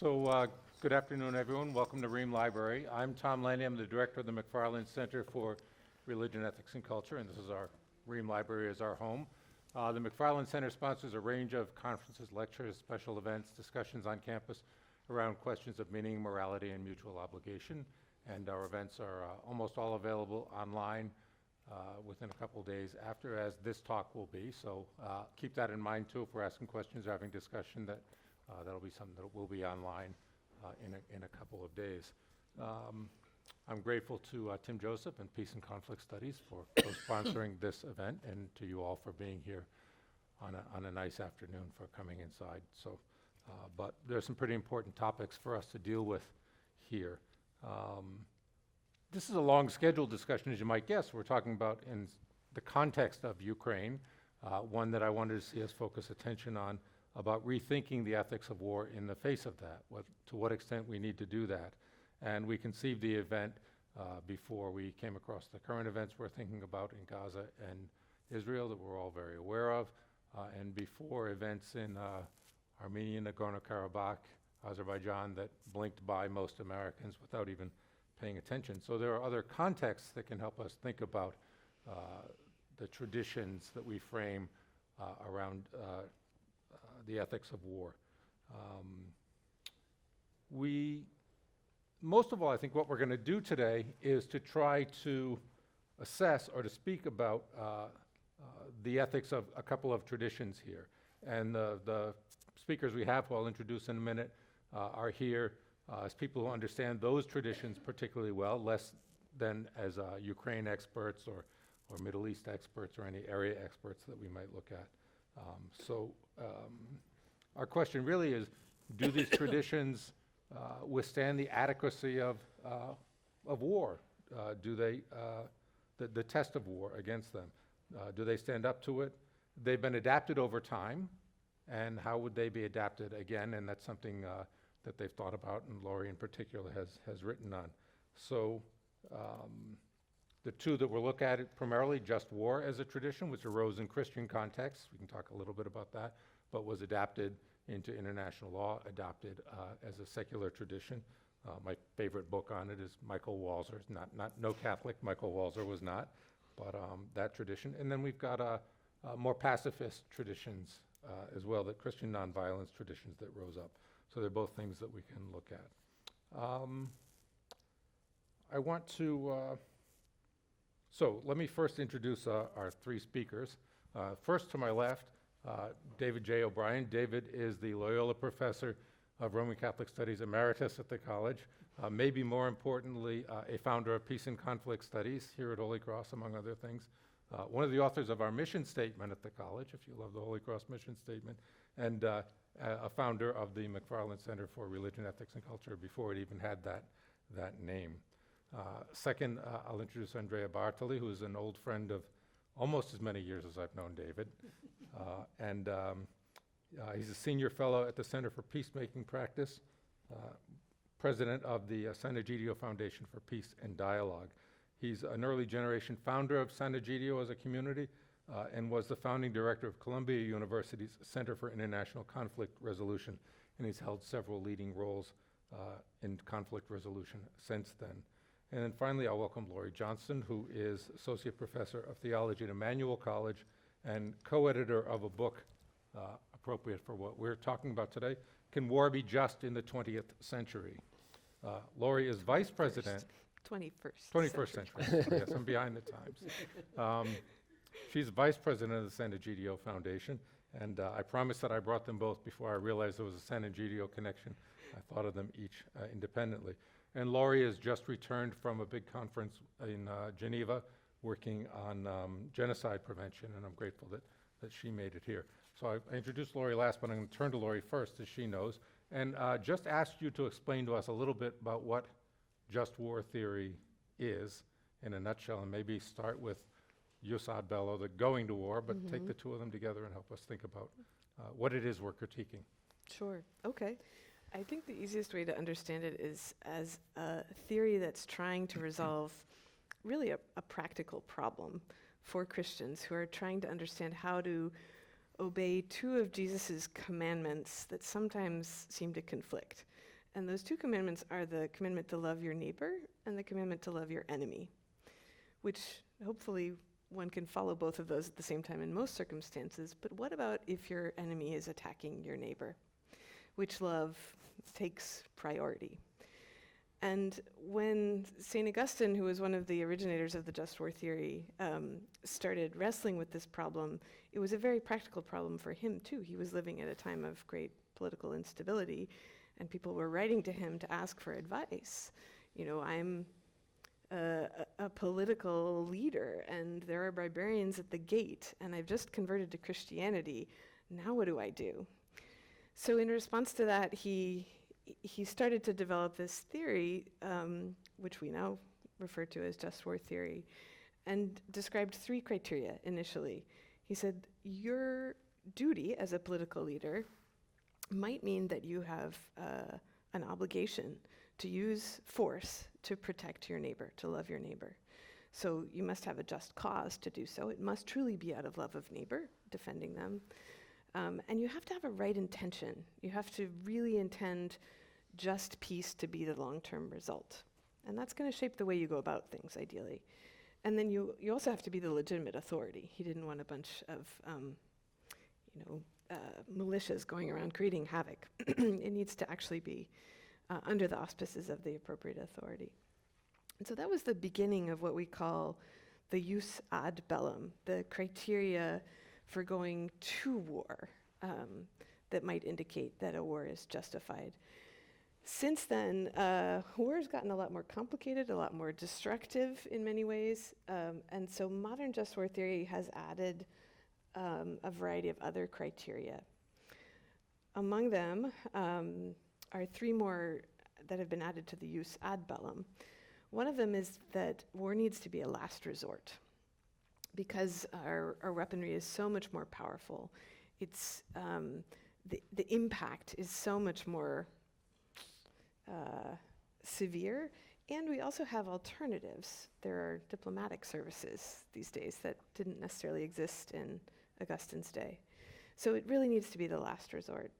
Good afternoon, everyone. Welcome to Ream Library. I'm Tom Laney. I'm the director of the McFarland Center for Religion, Ethics, and Culture, and this is our Ream Library as our home. The McFarland Center sponsors a range of conferences, lectures, special events, discussions on campus around questions of meaning, morality, and mutual obligation. And our events are almost all available online within a couple of days after, as this talk will be. So keep that in mind, too, if we're asking questions or having discussion, that'll be something that will be online in a couple of days. I'm grateful to Tim Joseph and Peace and Conflict Studies for sponsoring this event, and to you all for being here on a nice afternoon, for coming inside. But there's some pretty important topics for us to deal with here. This is a long scheduled discussion, as you might guess. We're talking about in the context of Ukraine, one that I wanted to see us focus attention on, about rethinking the ethics of war in the face of that, to what extent we need to do that. And we conceived the event before we came across the current events we're thinking about in Gaza and Israel that we're all very aware of, and before events in Armenia, Nagorno-Karabakh, Azerbaijan that blinked by most Americans without even paying attention. So there are other contexts that can help us think about the traditions that we frame around the ethics of war. Most of all, I think what we're going to do today is to try to assess or to speak about the ethics of a couple of traditions here. And the speakers we have, who I'll introduce in a minute, are here as people who understand those traditions particularly well, less than as Ukraine experts or Middle East experts or any area experts that we might look at. Our question really is, do these traditions withstand the adequacy of war? Do they, the test of war against them? Do they stand up to it? They've been adapted over time, and how would they be adapted again? And that's something that they've thought about, and Laurie in particular has written on. So the two that we'll look at it primarily, just war as a tradition, which arose in Christian contexts. We can talk a little bit about that, but was adapted into international law, adopted as a secular tradition. My favorite book on it is Michael Walzer's, no Catholic, Michael Walzer was not, but that tradition. And then we've got more pacifist traditions as well, the Christian nonviolence traditions that rose up. So they're both things that we can look at. I want to, so let me first introduce our three speakers. First to my left, David J. O'Brien. David is the Loyola Professor of Roman Catholic Studies Emeritus at the college. Maybe more importantly, a founder of Peace and Conflict Studies here at Holy Cross, among other things. One of the authors of our mission statement at the college, if you love the Holy Cross mission statement, and a founder of the McFarland Center for Religion, Ethics, and Culture before it even had that name. Second, I'll introduce Andrea Bartoli, who is an old friend of almost as many years as I've known David. He's a senior fellow at the Center for Peacemaking Practice, president of the Sant'Egidio Foundation for Peace and Dialogue. He's an early generation founder of Sant'Egidio as a community and was the founding director of Columbia University's Center for International Conflict Resolution, and he's held several leading roles in conflict resolution since then. And then finally, I'll welcome Laurie Johnston, who is Associate Professor of Theology at Emmanuel College and co-editor of a book appropriate for what we're talking about today, Can War Be Just in the 20th Century? Laurie is Vice President. 21st century. Yes, I'm behind the times. She's Vice President of the Sant'Egidio Foundation, and I promised that I brought them both before I realized there was a Sant'Egidio connection. I thought of them each independently. And Laurie has just returned from a big conference in Geneva working on genocide prevention, and I'm grateful that she made it here. So I introduced Laurie last, but I'm going to turn to Laurie first, as she knows, and just ask you to explain to us a little bit about what just war theory is in a nutshell, and maybe start with jus ad bello, the going to war, but take the two of them together and help us think about what it is we're critiquing. Sure, okay. I think the easiest way to understand it is as a theory that's trying to resolve really a practical problem for Christians who are trying to understand how to obey two of Jesus's commandments that sometimes seem to conflict. And those two commandments are the commandment to love your neighbor and the commandment to love your enemy, which hopefully one can follow both of those at the same time in most circumstances. But what about if your enemy is attacking your neighbor? Which love takes priority? And when St. Augustine, who was one of the originators of the just war theory, started wrestling with this problem, it was a very practical problem for him too. He was living at a time of great political instability, and people were writing to him to ask for advice. You know, I'm a political leader, and there are barbarians at the gate, and I've just converted to Christianity. Now what do I do? So in response to that, he started to develop this theory, which we now refer to as just war theory, and described 3 criteria initially. He said, your duty as a political leader might mean that you have an obligation to use force to protect your neighbor, to love your neighbor. So you must have a just cause to do so. It must truly be out of love of neighbor, defending them. And you have to have a right intention. You have to really intend just peace to be the long-term result. And that's going to shape the way you go about things, ideally. And then you also have to be the legitimate authority. He didn't want a bunch of, militias going around creating havoc. It needs to actually be under the auspices of the appropriate authority. And so that was the beginning of what we call the jus ad bellum, the criteria for going to war that might indicate that a war is justified. Since then, war has gotten a lot more complicated, a lot more destructive in many ways, and so modern just war theory has added a variety of other criteria. Among them are 3 more that have been added to the jus ad bellum. One of them is that war needs to be a last resort, because our weaponry is so much more powerful. It's the impact is so much more severe, and we also have alternatives. There are diplomatic services these days that didn't necessarily exist in Augustine's day. So it really needs to be the last resort.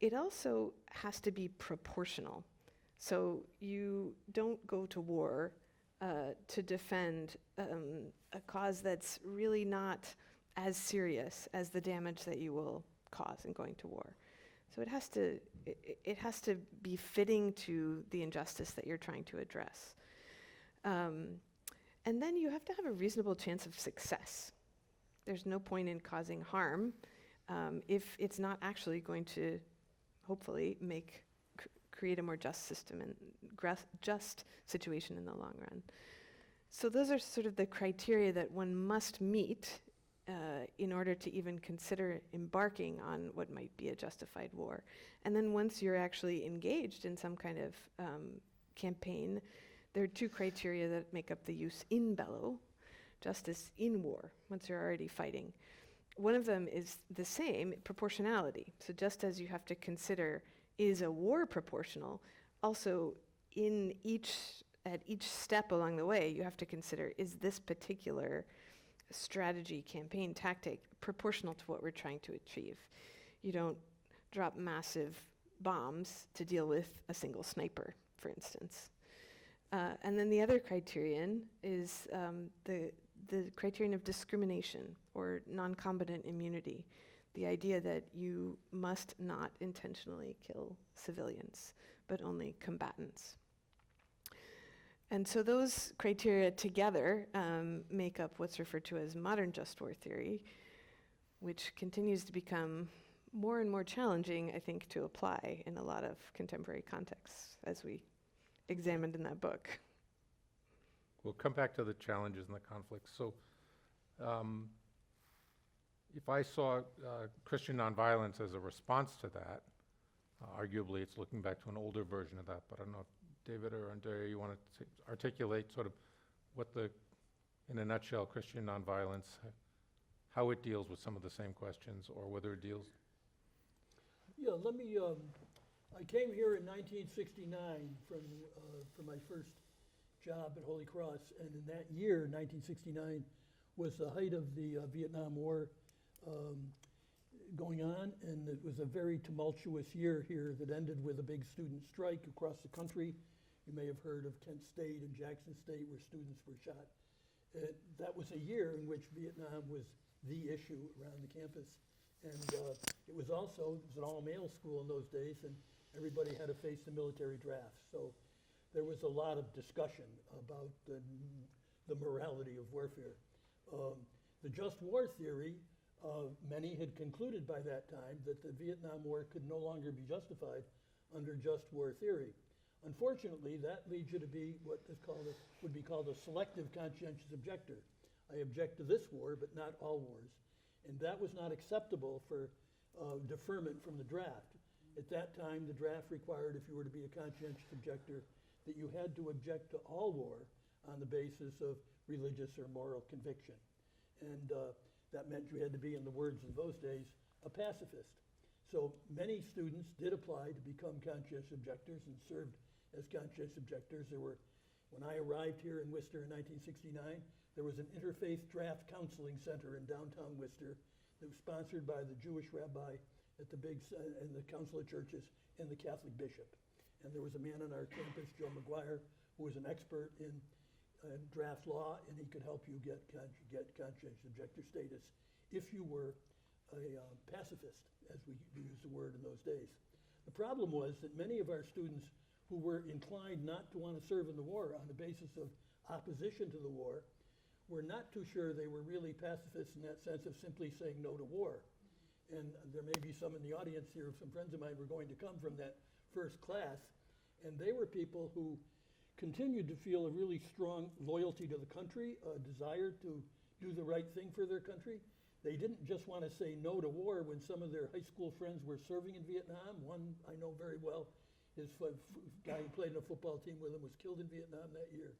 It also has to be proportional. So you don't go to war to defend a cause that's really not as serious as the damage that you will cause in going to war. So it has to be fitting to the injustice that you're trying to address. And then you have to have a reasonable chance of success. There's no point in causing harm if it's not actually going to, hopefully, create a more just system and just situation in the long run. So those are sort of the criteria that one must meet in order to even consider embarking on what might be a justified war. And then once you're actually engaged in some kind of campaign, there are 2 criteria that make up the jus in bello, justice in war, once you're already fighting. One of them is the same, proportionality. So just as you have to consider, is a war proportional, also at each step along the way, you have to consider, is this particular strategy, campaign, tactic proportional to what we're trying to achieve? You don't drop massive bombs to deal with a single sniper, for instance. And then the other criterion is the criterion of discrimination or non-combatant immunity, the idea that you must not intentionally kill civilians, but only combatants. And so those criteria together make up what's referred to as modern just war theory, which continues to become more and more challenging, I think, to apply in a lot of contemporary contexts, as we examined in that book. We'll come back to the challenges and the conflicts. So if I saw Christian nonviolence as a response to that, arguably it's looking back to an older version of that, but I don't know if David or Andrea, you want to articulate sort of what in a nutshell, Christian nonviolence, how it deals with some of the same questions, or whether it deals? Yeah, let me, I came here in 1969 for my first job at Holy Cross, and in that year, 1969, was the height of the Vietnam War. going on, and it was a very tumultuous year here that ended with a big student strike across the country. You may have heard of Kent State and Jackson State where students were shot. That was a year in which Vietnam was the issue around the campus. And it was an all-male school in those days, and everybody had to face the military draft. So there was a lot of discussion about the morality of warfare. The just war theory, many had concluded by that time that the Vietnam War could no longer be justified under just war theory. Unfortunately, that leads you to be what is would be called a selective conscientious objector. I object to this war, but not all wars. And that was not acceptable for deferment from the draft. At that time, the draft required, if you were to be a conscientious objector, that you had to object to all war on the basis of religious or moral conviction. And that meant you had to be, in the words of those days, a pacifist. So many students did apply to become conscientious objectors and served as conscientious objectors. When I arrived here in Worcester in 1969, there was an interfaith draft counseling center in downtown Worcester that was sponsored by the Jewish rabbi at the and the Council of Churches and the Catholic bishop. And there was a man on our campus, Joe McGuire, who was an expert in draft law, and he could help you get conscientious objector status if you were a pacifist, as we used the word in those days. The problem was that many of our students who were inclined not to want to serve in the war on the basis of opposition to the war were not too sure they were really pacifists in that sense of simply saying no to war. And there may be some in the audience here, some friends of mine were going to come from that first class, and they were people who continued to feel a really strong loyalty to the country, a desire to do the right thing for their country. They didn't just want to say no to war when some of their high school friends were serving in Vietnam. One I know very well, his guy who played in a football team with him was killed in Vietnam that year.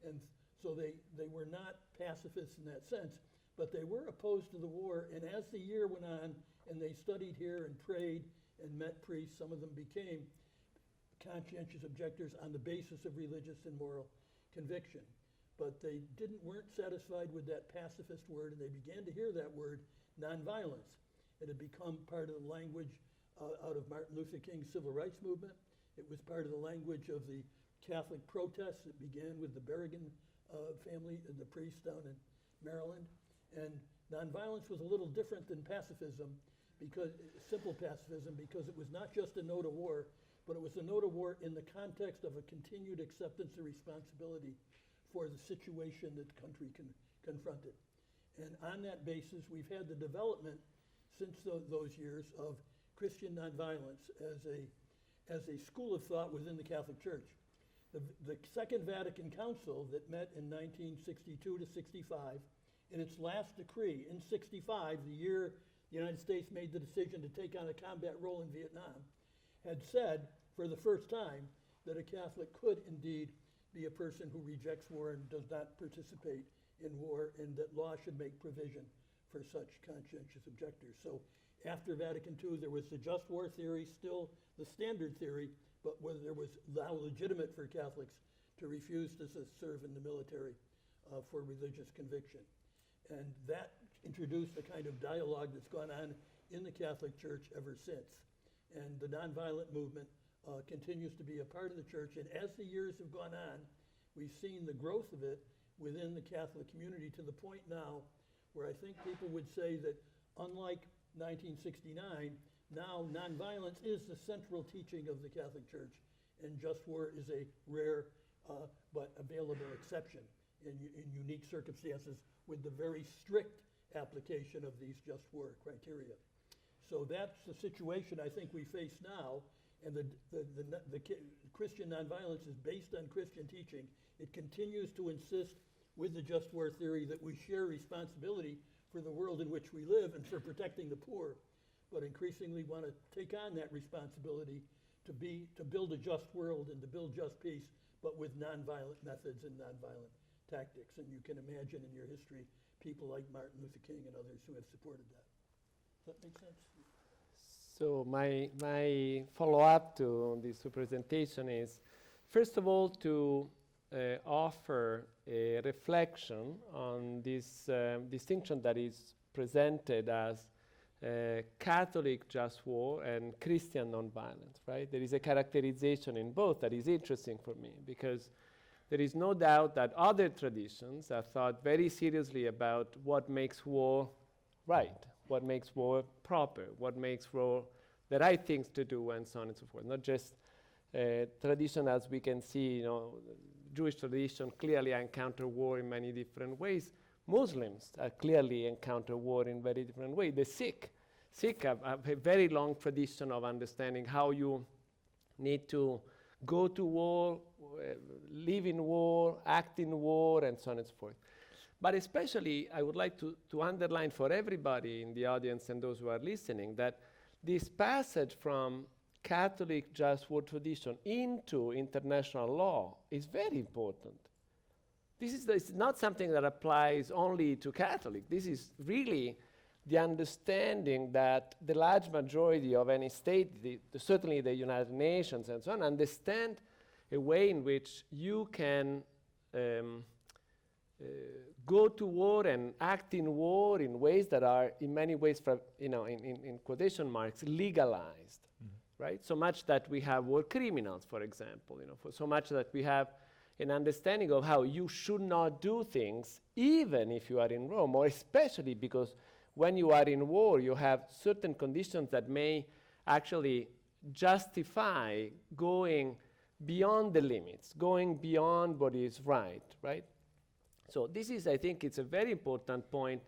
And so they were not pacifists in that sense, but they were opposed to the war. And as the year went on and they studied here and prayed and met priests, some of them became conscientious objectors on the basis of religious and moral conviction. But they weren't satisfied with that pacifist word, and they began to hear that word, nonviolence. It had become part of the language out of Martin Luther King's civil rights movement. It was part of the language of the Catholic protests that began with the Berrigan family, the priest down in Maryland. And nonviolence was a little different than pacifism, simple pacifism, because it was not just a no to war, but it was a no to war in the context of a continued acceptance of responsibility for the situation that the country confronted. And on that basis, we've had the development since those years of Christian nonviolence as a school of thought within the Catholic Church. The Second Vatican Council that met in 1962 to 65, in its last decree, in 65, the year the United States made the decision to take on a combat role in Vietnam, had said for the first time that a Catholic could indeed be a person who rejects war and does not participate in war, and that law should make provision for such conscientious objectors. So after Vatican II, there was the just war theory, still the standard theory, but whether there was now legitimate for Catholics to refuse to serve in the military for religious conviction. And that introduced a kind of dialogue that's gone on in the Catholic Church ever since. And the nonviolent movement continues to be a part of the church. And as the years have gone on, we've seen the growth of it within the Catholic community to the point now where I think people would say that unlike 1969, now nonviolence is the central teaching of the Catholic Church, and just war is a rare but available exception in unique circumstances with the very strict application of these just war criteria. So that's the situation I think we face now, and the Christian nonviolence is based on Christian teaching. It continues to insist with the just war theory that we share responsibility for the world in which we live and for protecting the poor, but increasingly want to take on that responsibility to build a just world and to build just peace, but with nonviolent methods and nonviolent tactics. And you can imagine in your history people like Martin Luther King and others who have supported that. Does that make sense? So my follow-up to this presentation is, first of all, to offer a reflection on this distinction that is presented as Catholic just war and Christian nonviolence, right? There is a characterization in both that is interesting for me, because there is no doubt that other traditions have thought very seriously about what makes war right, what makes war proper, what makes war the right things to do, and so on and so forth. Not just tradition as we can see, Jewish tradition clearly encounter war in many different ways. Muslims clearly encounter war in very different ways. The Sikh have a very long tradition of understanding how you need to go to war, live in war, act in war, and so on and so forth. But especially, I would like to underline for everybody in the audience and those who are listening that this passage from Catholic just war tradition into international law is very important. This is not something that applies only to Catholic. This is really the understanding that the large majority of any state, certainly the United Nations and so on, understand a way in which you can go to war and act in war in ways that are in many ways, in quotation marks, legalized, right? So much that we have war criminals, for example, for so much that we have an understanding of how you should not do things even if you are in Rome, or especially because when you are in war, you have certain conditions that may actually justify going beyond the limits, going beyond what is right? So this is, I think, it's a very important point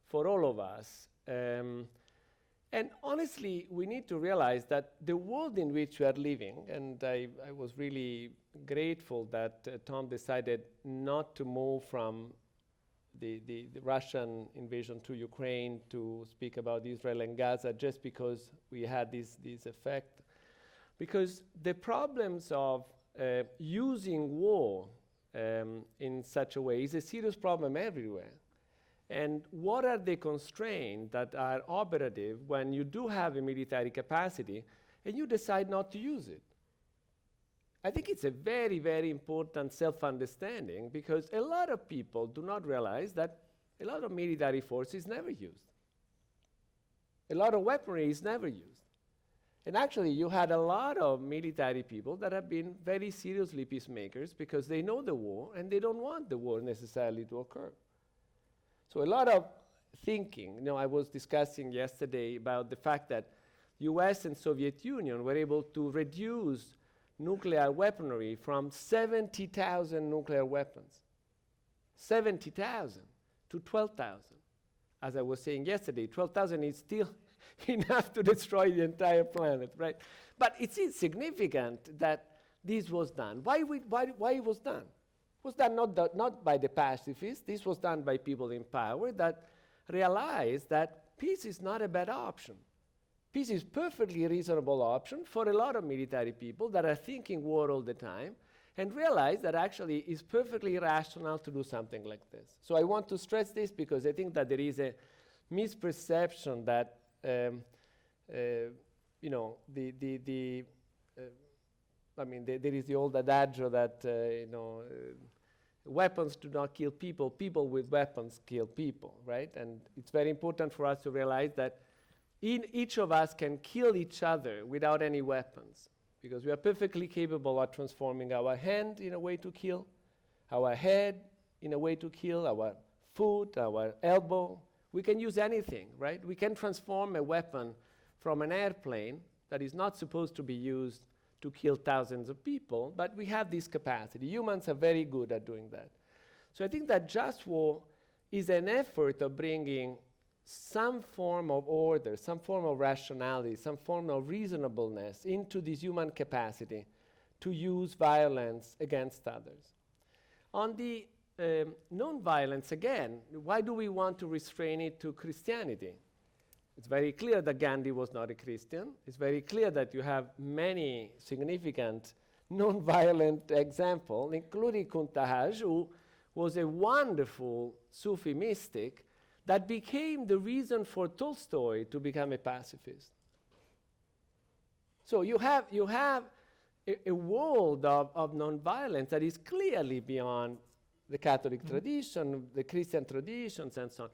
for all of us. And honestly, we need to realize that the world in which we are living, and I was really grateful that Tom decided not to move from the Russian invasion to Ukraine to speak about Israel and Gaza just because we had this effect. Because the problems of using war in such a way is a serious problem everywhere. And what are the constraints that are operative when you do have a military capacity and you decide not to use it? I think it's a very, very important self-understanding, because a lot of people do not realize that a lot of military force is never used. A lot of weaponry is never used. And actually, you had a lot of military people that have been very seriously peacemakers because they know the war and they don't want the war necessarily to occur. So a lot of thinking, I was discussing yesterday about the fact that US and Soviet Union were able to reduce nuclear weaponry from 70,000 nuclear weapons, 70,000 to 12,000. As I was saying yesterday, 12,000 is still enough to destroy the entire planet, right? But it's insignificant that this was done. Why it was done? It was done not by the pacifists. This was done by people in power that realized that peace is not a bad option. Peace is perfectly reasonable option for a lot of military people that are thinking war all the time and realize that actually it's perfectly rational to do something like this. So I want to stress this because I think that there is a misperception that there is the old adagio that weapons do not kill people, people with weapons kill people, right? And it's very important for us to realize that each of us can kill each other without any weapons, because we are perfectly capable of transforming our hand in a way to kill, our head in a way to kill, our foot, our elbow. We can use anything, right? We can transform a weapon from an airplane that is not supposed to be used to kill thousands of people, but we have this capacity. Humans are very good at doing that. So I think that just war is an effort of bringing some form of order, some form of rationality, some form of reasonableness into this human capacity to use violence against others. On the non-violence, again, why do we want to restrain it to Christianity? It's very clear that Gandhi was not a Christian. It's very clear that you have many significant non-violent examples, including Kuntahaj, who was a wonderful Sufi mystic that became the reason for Tolstoy to become a pacifist. So you have a world of nonviolence that is clearly beyond the Catholic tradition, the Christian traditions, and so on.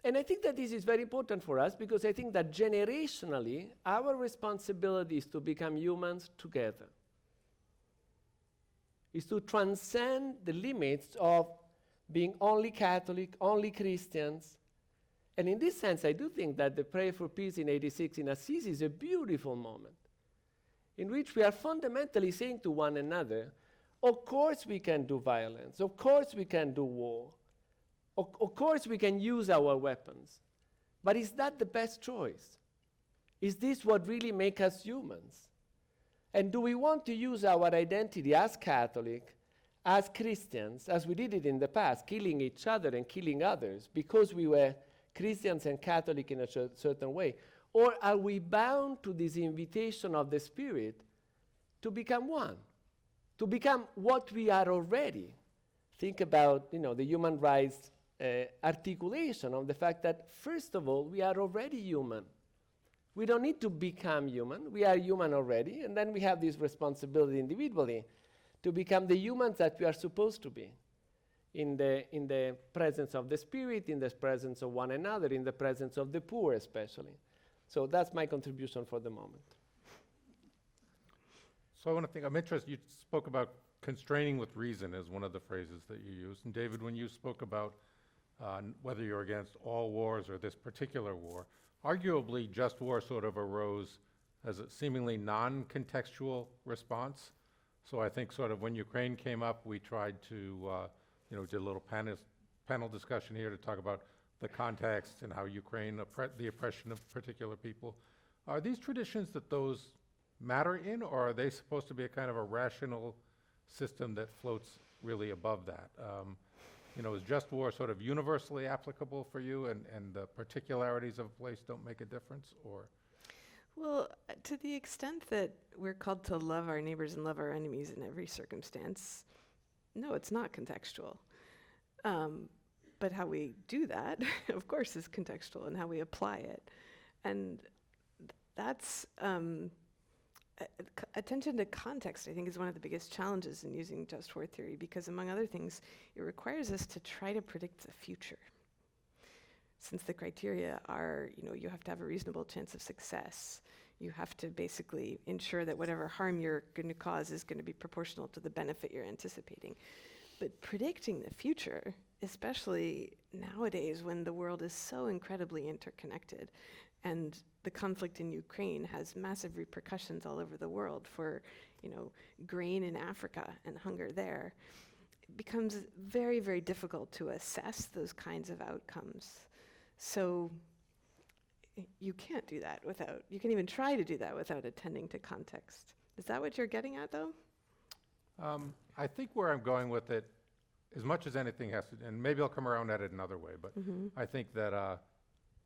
And I think that this is very important for us because I think that generationally, our responsibility is to become humans together. Is to transcend the limits of being only Catholic, only Christians. And in this sense, I do think that the prayer for peace in 86 in Assisi is a beautiful moment in which we are fundamentally saying to one another, of course we can do violence, of course we can do war, of course we can use our weapons, but is that the best choice? Is this what really makes us humans? And do we want to use our identity as Catholic, as Christians, as we did it in the past, killing each other and killing others because we were Christians and Catholic in a certain way? Or are we bound to this invitation of the Spirit to become one, to become what we are already? Think about, the human rights articulation of the fact that, first of all, we are already human. We don't need to become human. We are human already, and then we have this responsibility individually to become the humans that we are supposed to be in the presence of the Spirit, in the presence of one another, in the presence of the poor especially. So that's my contribution for the moment. So I want to think, I'm interested, you spoke about constraining with reason as one of the phrases that you used. And David, when you spoke about whether you're against all wars or this particular war, arguably just war sort of arose as a seemingly non-contextual response. So I think sort of when Ukraine came up, we tried to, did a little panel discussion here to talk about the context and how Ukraine, the oppression of particular people. Are these traditions that those matter in, or are they supposed to be a kind of a rational system that floats really above that? Is just war sort of universally applicable for you, and the particularities of a place don't make a difference, or? Well, to the extent that we're called to love our neighbors and love our enemies in every circumstance, no, it's not contextual. But how we do that, of course, is contextual, and how we apply it. And that's attention to context, I think, is one of the biggest challenges in using just war theory, because among other things, it requires us to try to predict the future. Since the criteria are, you have to have a reasonable chance of success. You have to basically ensure that whatever harm you're going to cause is going to be proportional to the benefit you're anticipating. But predicting the future, especially nowadays when the world is so incredibly interconnected, and the conflict in Ukraine has massive repercussions all over the world for, grain in Africa and hunger there, it becomes very, very difficult to assess those kinds of outcomes. So you can't do that you can even try to do that without attending to context. Is that what you're getting at, though? I think where I'm going with it, as much as anything has to, and maybe I'll come around at it another way, but I think that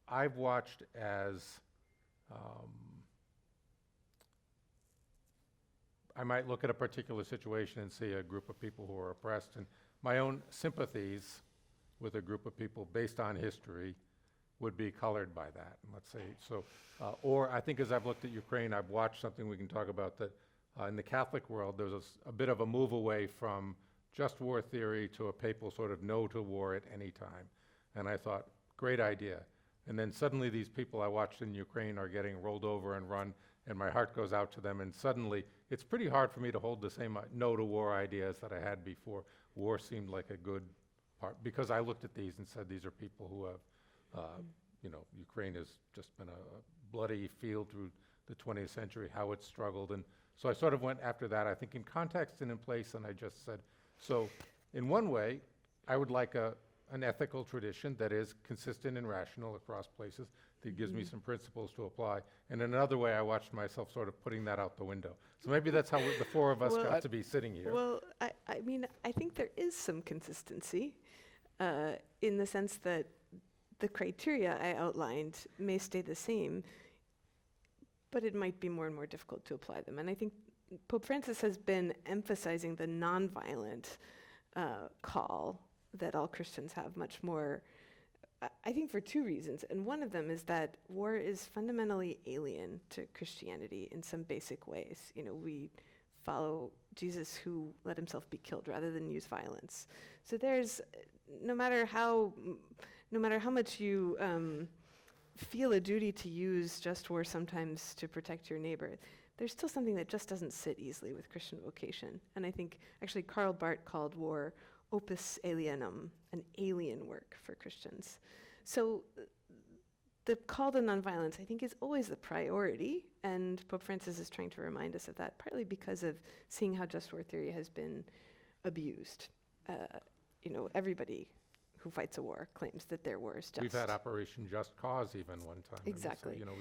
I've watched as I might look at a particular situation and see a group of people who are oppressed, and my own sympathies with a group of people based on history would be colored by that, let's say. So, or I think as I've looked at Ukraine, I've watched something we can talk about that in the Catholic world, there's a bit of a move away from just war theory to a papal sort of no to war at any time. And I thought, great idea. And then suddenly these people I watched in Ukraine are getting rolled over and run, and my heart goes out to them. And suddenly, it's pretty hard for me to hold the same no to war ideas that I had before. War seemed like a good part, because I looked at these and said, these are people who have, Ukraine has just been a bloody field through the 20th century, how it's struggled. And so I sort of went after that, I think in context and in place, and I just said, so in one way, I would like an ethical tradition that is consistent and rational across places, that gives me some principles to apply. And in another way, I watched myself sort of putting that out the window. So maybe that's how the four of us got to be sitting here. Well, I mean, I think there is some consistency in the sense that the criteria I outlined may stay the same, but it might be more and more difficult to apply them. And I think Pope Francis has been emphasizing the nonviolent call that all Christians have much more, I think for two reasons. And one of them is that war is fundamentally alien to Christianity in some basic ways. We follow Jesus, who let himself be killed rather than use violence. So there's, no matter how no matter how much you feel a duty to use just war sometimes to protect your neighbor, there's still something that just doesn't sit easily with Christian vocation. And I think actually Karl Barth called war opus alienum, an alien work for Christians. So the call to nonviolence, I think, is always the priority, and Pope Francis is trying to remind us of that, partly because of seeing how just war theory has been abused. Everybody who fights a war claims that their war is just. We've had Operation Just Cause even one time. Exactly. And so,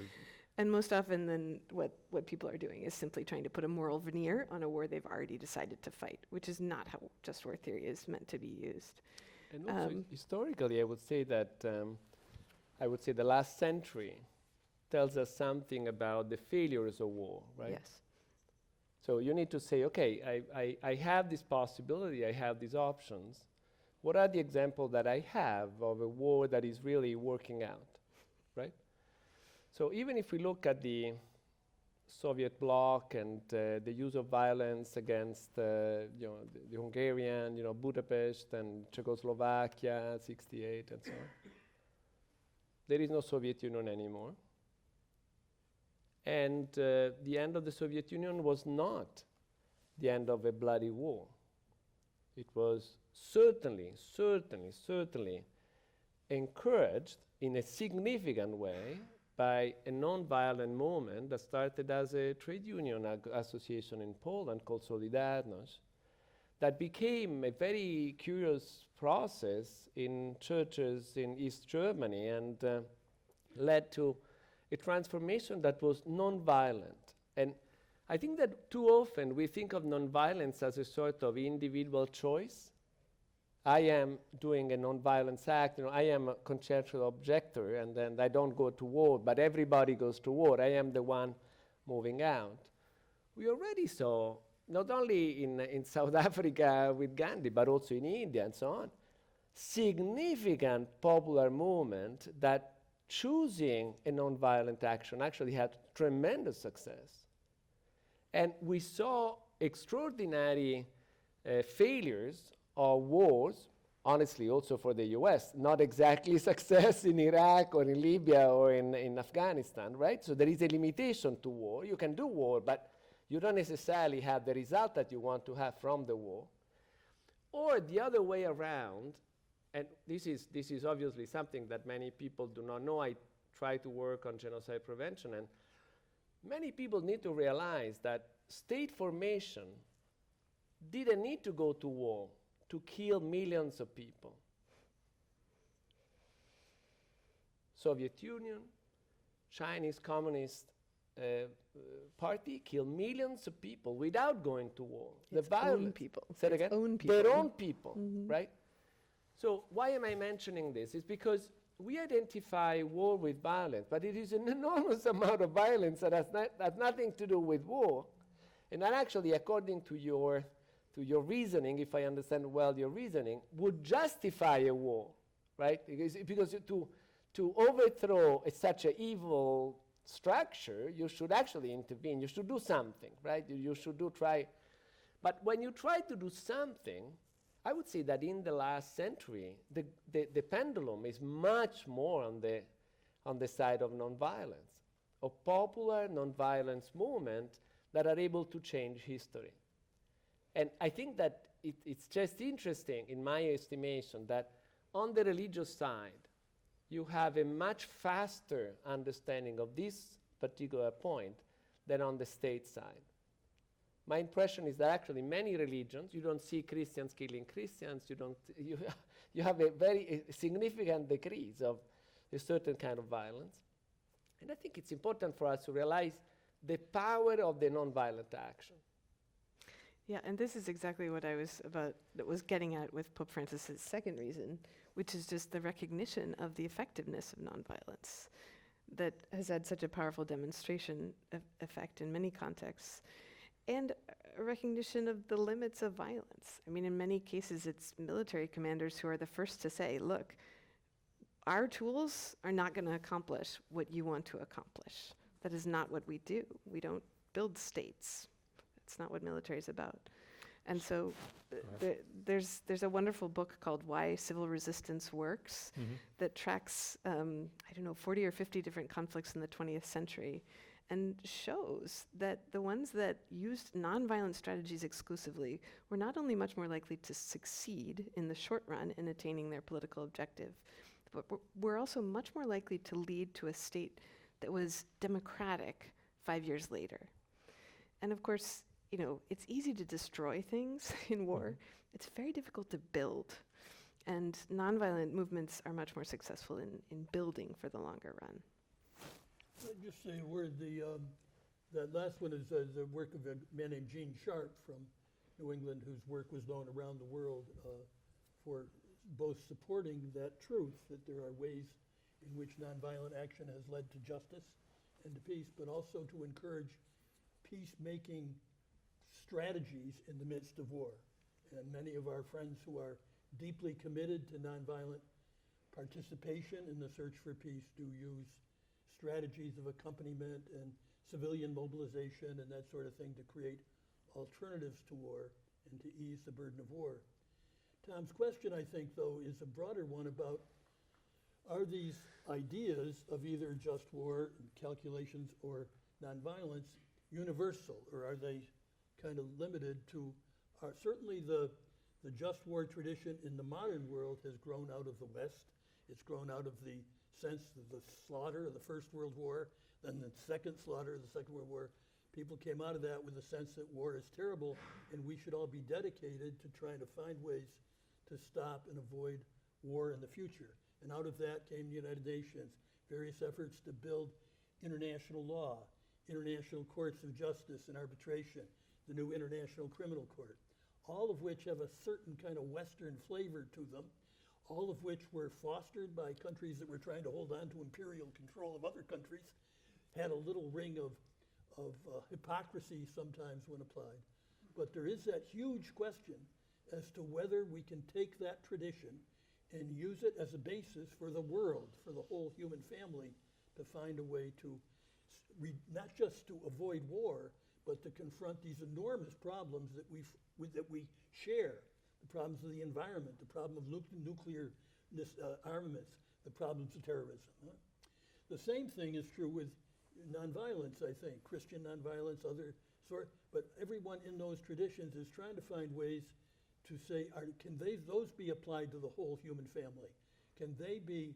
and most often then what people are doing is simply trying to put a moral veneer on a war they've already decided to fight, which is not how just war theory is meant to be used. And also historically, I would say that the last century tells us something about the failures of war, right? Yes. So you need to say, okay, I have this possibility, I have these options. What are the examples that I have of a war that is really working out, right? So even if we look at the Soviet bloc and the use of violence against the Hungarian, Budapest and Czechoslovakia, 68 and so on, there is no Soviet Union anymore. And the end of the Soviet Union was not the end of a bloody war. It was certainly encouraged in a significant way by a non-violent movement that started as a trade union association in Poland called Solidarność, that became a very curious process in churches in East Germany and led to a transformation that was non-violent. And I think that too often we think of non-violence as a sort of individual choice. I am doing a non-violence act, I am a conscientious objector, and then I don't go to war, but everybody goes to war. I am the one moving out. We already saw, not only in South Africa with Gandhi, but also in India and so on, significant popular movement that choosing a non-violent action actually had tremendous success. And we saw extraordinary failures or wars, honestly also for the US, not exactly success in Iraq or in Libya or in Afghanistan, right? So there is a limitation to war. You can do war, but you don't necessarily have the result that you want to have from the war. Or the other way around, and this is obviously something that many people do not know. I try to work on genocide prevention, and many people need to realize that state formation didn't need to go to war to kill millions of people. Soviet Union, Chinese Communist Party killed millions of people without going to war. Its own people. Say it Its again? own people. Their own people, right? So why am I mentioning this? It's because we identify war with violence, but it is an enormous amount of violence that has nothing to do with war. And that actually, according to your reasoning, if I understand well your reasoning, would justify a war, right? Because to overthrow such an evil structure, you should actually intervene. You should do something, right? You should try. But when you try to do something, I would say that in the last century, the pendulum is much more on the side of nonviolence, of popular nonviolence movements that are able to change history. And I think that it's just interesting, in my estimation, that on the religious side, you have a much faster understanding of this particular point than on the state side. My impression is that actually many religions, you don't see Christians killing Christians, you have a very significant decrease of a certain kind of violence. And I think it's important for us to realize the power of the nonviolent action. Yeah, and this is exactly what I was getting at with Pope Francis's second reason, which is just the recognition of the effectiveness of nonviolence that has had such a powerful demonstration effect in many contexts, and a recognition of the limits of violence. I mean, in many cases, it's military commanders who are the first to say, look, our tools are not going to accomplish what you want to accomplish. That is not what we do. We don't build states. That's not what military is about. And so there's a wonderful book called Why Civil Resistance Works that tracks, 40 or 50 different conflicts in the 20th century and shows that the ones that used nonviolent strategies exclusively were not only much more likely to succeed in the short run in attaining their political objective, but were also much more likely to lead to a state that was democratic 5 years later. And of course, it's easy to destroy things in war. It's very difficult to build. And nonviolent movements are much more successful in building for the longer run. I'd just say a word. That last one is the work of a man named Gene Sharp from New England, whose work was known around the world for both supporting that truth, that there are ways in which nonviolent action has led to justice and to peace, but also to encourage peacemaking strategies in the midst of war. And many of our friends who are deeply committed to nonviolent participation in the search for peace do use strategies of accompaniment and civilian mobilization and that sort of thing to create alternatives to war and to ease the burden of war. Tom's question, I think, though, is a broader one about, are these ideas of either just war, calculations, or nonviolence universal, or are they kind of limited to, certainly the just war tradition in the modern world has grown out of the West. It's grown out of the sense of the slaughter of the First World War, then the second slaughter of the Second World War. People came out of that with a sense that war is terrible and we should all be dedicated to trying to find ways to stop and avoid war in the future. And out of that came the United Nations, various efforts to build international law, international courts of justice and arbitration, the new International Criminal Court, all of which have a certain kind of Western flavor to them, all of which were fostered by countries that were trying to hold on to imperial control of other countries, had a little ring of hypocrisy sometimes when applied. But there is that huge question as to whether we can take that tradition and use it as a basis for the world, for the whole human family, to find a way to, not just to avoid war, but to confront these enormous problems that we share. The problems of the environment, the problem of nuclear armaments, the problems of terrorism. The same thing is true with nonviolence, I think, Christian nonviolence, other sort, but everyone in those traditions is trying to find ways to say, can those be applied to the whole human family? Can they be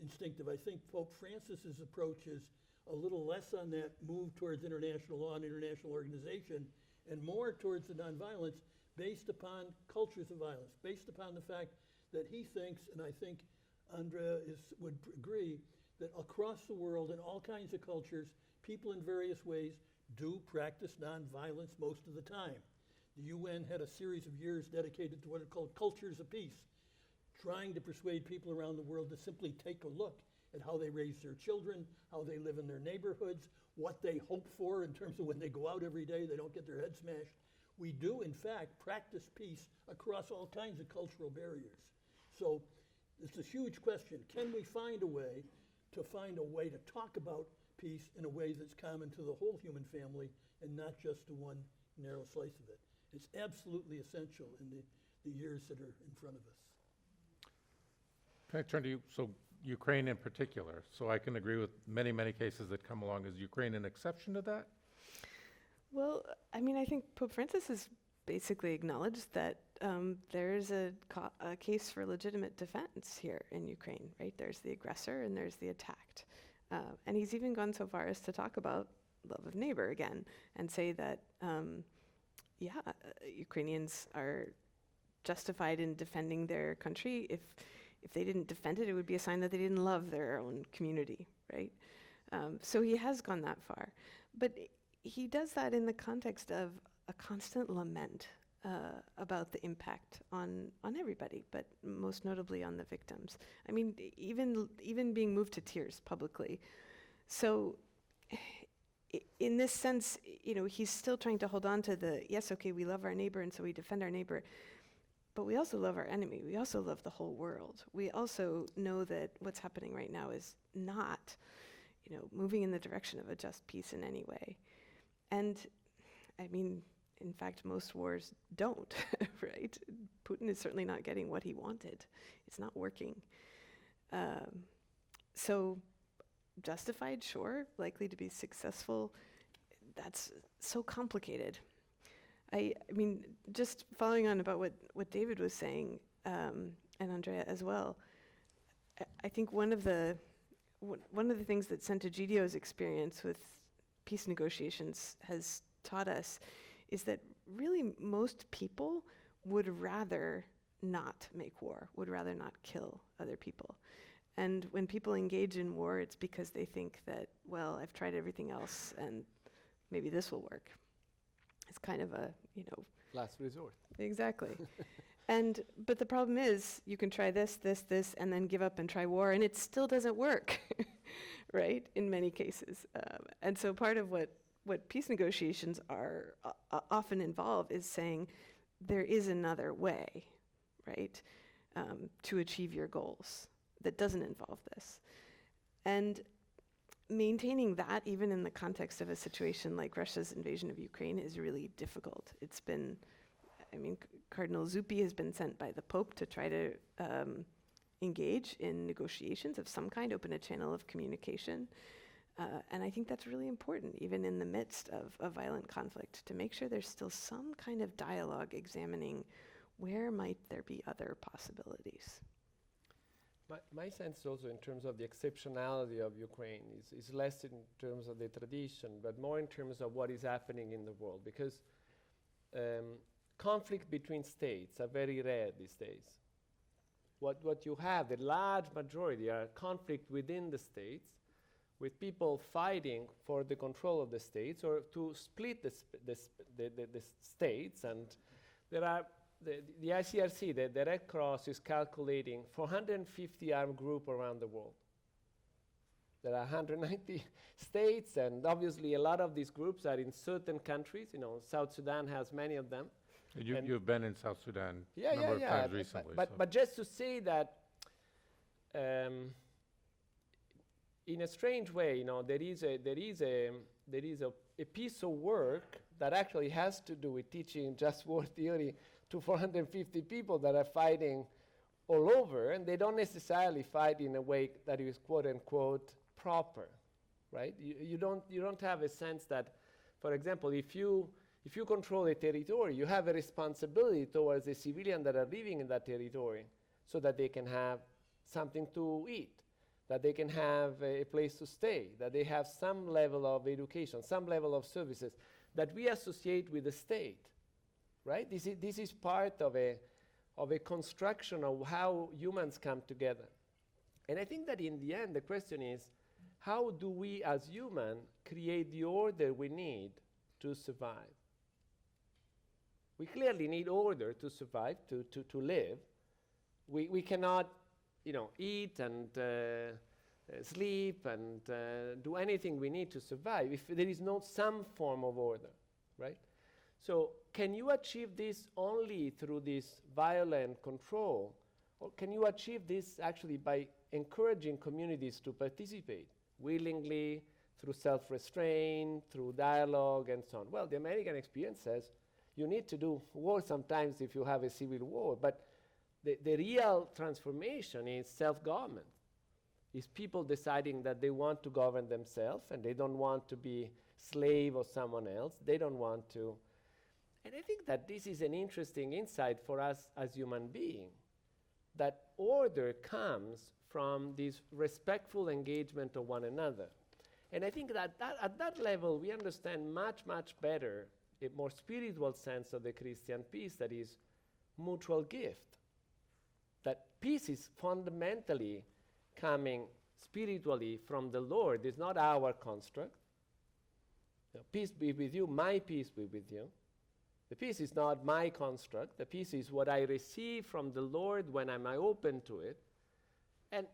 instinctive? I think Pope Francis's approach is a little less on that move towards international law and international organization and more towards the nonviolence based upon cultures of violence, based upon the fact that he thinks, and I think Andrea would agree, that across the world in all kinds of cultures, people in various ways do practice nonviolence most of the time. The UN had a series of years dedicated to what are called cultures of peace, trying to persuade people around the world to simply take a look at how they raise their children, how they live in their neighborhoods, what they hope for in terms of when they go out every day, they don't get their head smashed. We do, in fact, practice peace across all kinds of cultural barriers. So it's a huge question. Can we find a way to talk about peace in a way that's common to the whole human family and not just to one narrow slice of it? It's absolutely essential in the years that are in front of us. Can I turn to you? So Ukraine in particular. So I can agree with many, many cases that come along. Is Ukraine an exception to that? Well, I mean, I think Pope Francis has basically acknowledged that there is a case for legitimate defense here in Ukraine, right? There's the aggressor and there's the attacked. And he's even gone so far as to talk about love of neighbor again and say that, Ukrainians are justified in defending their country. If they didn't defend it, it would be a sign that they didn't love their own community, right? So he has gone that far. But he does that in the context of a constant lament about the impact on everybody, but most notably on the victims. I mean, even being moved to tears publicly. So in this sense, he's still trying to hold on to yes, okay, we love our neighbor and so we defend our neighbor, but we also love our enemy. We also love the whole world. We also know that what's happening right now is not, moving in the direction of a just peace in any way. And I mean, in fact, most wars don't, right? Putin is certainly not getting what he wanted. It's not working. So justified, sure, likely to be successful. That's so complicated. I mean, just following on about what David was saying, and Andrea as well, I think one of the things that Sant'Egidio's experience with peace negotiations has taught us is that really most people would rather not make war, would rather not kill other people. And when people engage in war, it's because they think that, well, I've tried everything else and maybe this will work. It's kind of a, Last resort. exactly. But the problem is you can try this, and then give up and try war, and it still doesn't work, right, in many cases. And so part of what peace negotiations are often involve is saying there is another way, right, to achieve your goals that doesn't involve this. And maintaining that, even in the context of a situation like Russia's invasion of Ukraine, is really difficult. It's been, Cardinal Zuppi has been sent by the Pope to try to engage in negotiations of some kind, open a channel of communication. And I think that's really important, even in the midst of violent conflict, to make sure there's still some kind of dialogue examining where might there be other possibilities. My sense also in terms of the exceptionality of Ukraine is less in terms of the tradition, but more in terms of what is happening in the world. Because conflict between states are very rare these days. What you have, the large majority, are conflict within the states, with people fighting for the control of the states or to split the states. And there are the ICRC, the Red Cross, is calculating 450 armed groups around the world. There are 190 states, and obviously a lot of these groups are in certain countries. South Sudan has many of them. You've been in South Sudan a number of times recently. But just to say that, in a strange way, there is a piece of work that actually has to do with teaching just war theory to 450 people that are fighting all over, and they don't necessarily fight in a way that is quote unquote proper, right? You don't have a sense that, for example, if you control a territory, you have a responsibility towards the civilians that are living in that territory, so that they can have something to eat, that they can have a place to stay, that they have some level of education, some level of services that we associate with the state, right? This is part of a construction of how humans come together. And I think that in the end, the question is, how do we as humans create the order we need to survive? We clearly need order to survive, to live. We cannot, eat and sleep and do anything we need to survive if there is not some form of order, right? So can you achieve this only through this violent control, or can you achieve this actually by encouraging communities to participate willingly, through self-restraint, through dialogue, and so on? Well, the American experience says you need to do war sometimes if you have a civil war, but the real transformation is self-government. Is people deciding that they want to govern themselves and they don't want to be slave of someone else. They don't want to. And I think that this is an interesting insight for us as human beings, that order comes from this respectful engagement of one another. And I think that at that level, we understand much, much better a more spiritual sense of the Christian peace, that is mutual gift. That peace is fundamentally coming spiritually from the Lord. It's not our construct. Peace be with you, my peace be with you. The peace is not my construct. The peace is what I receive from the Lord when I'm open to it. And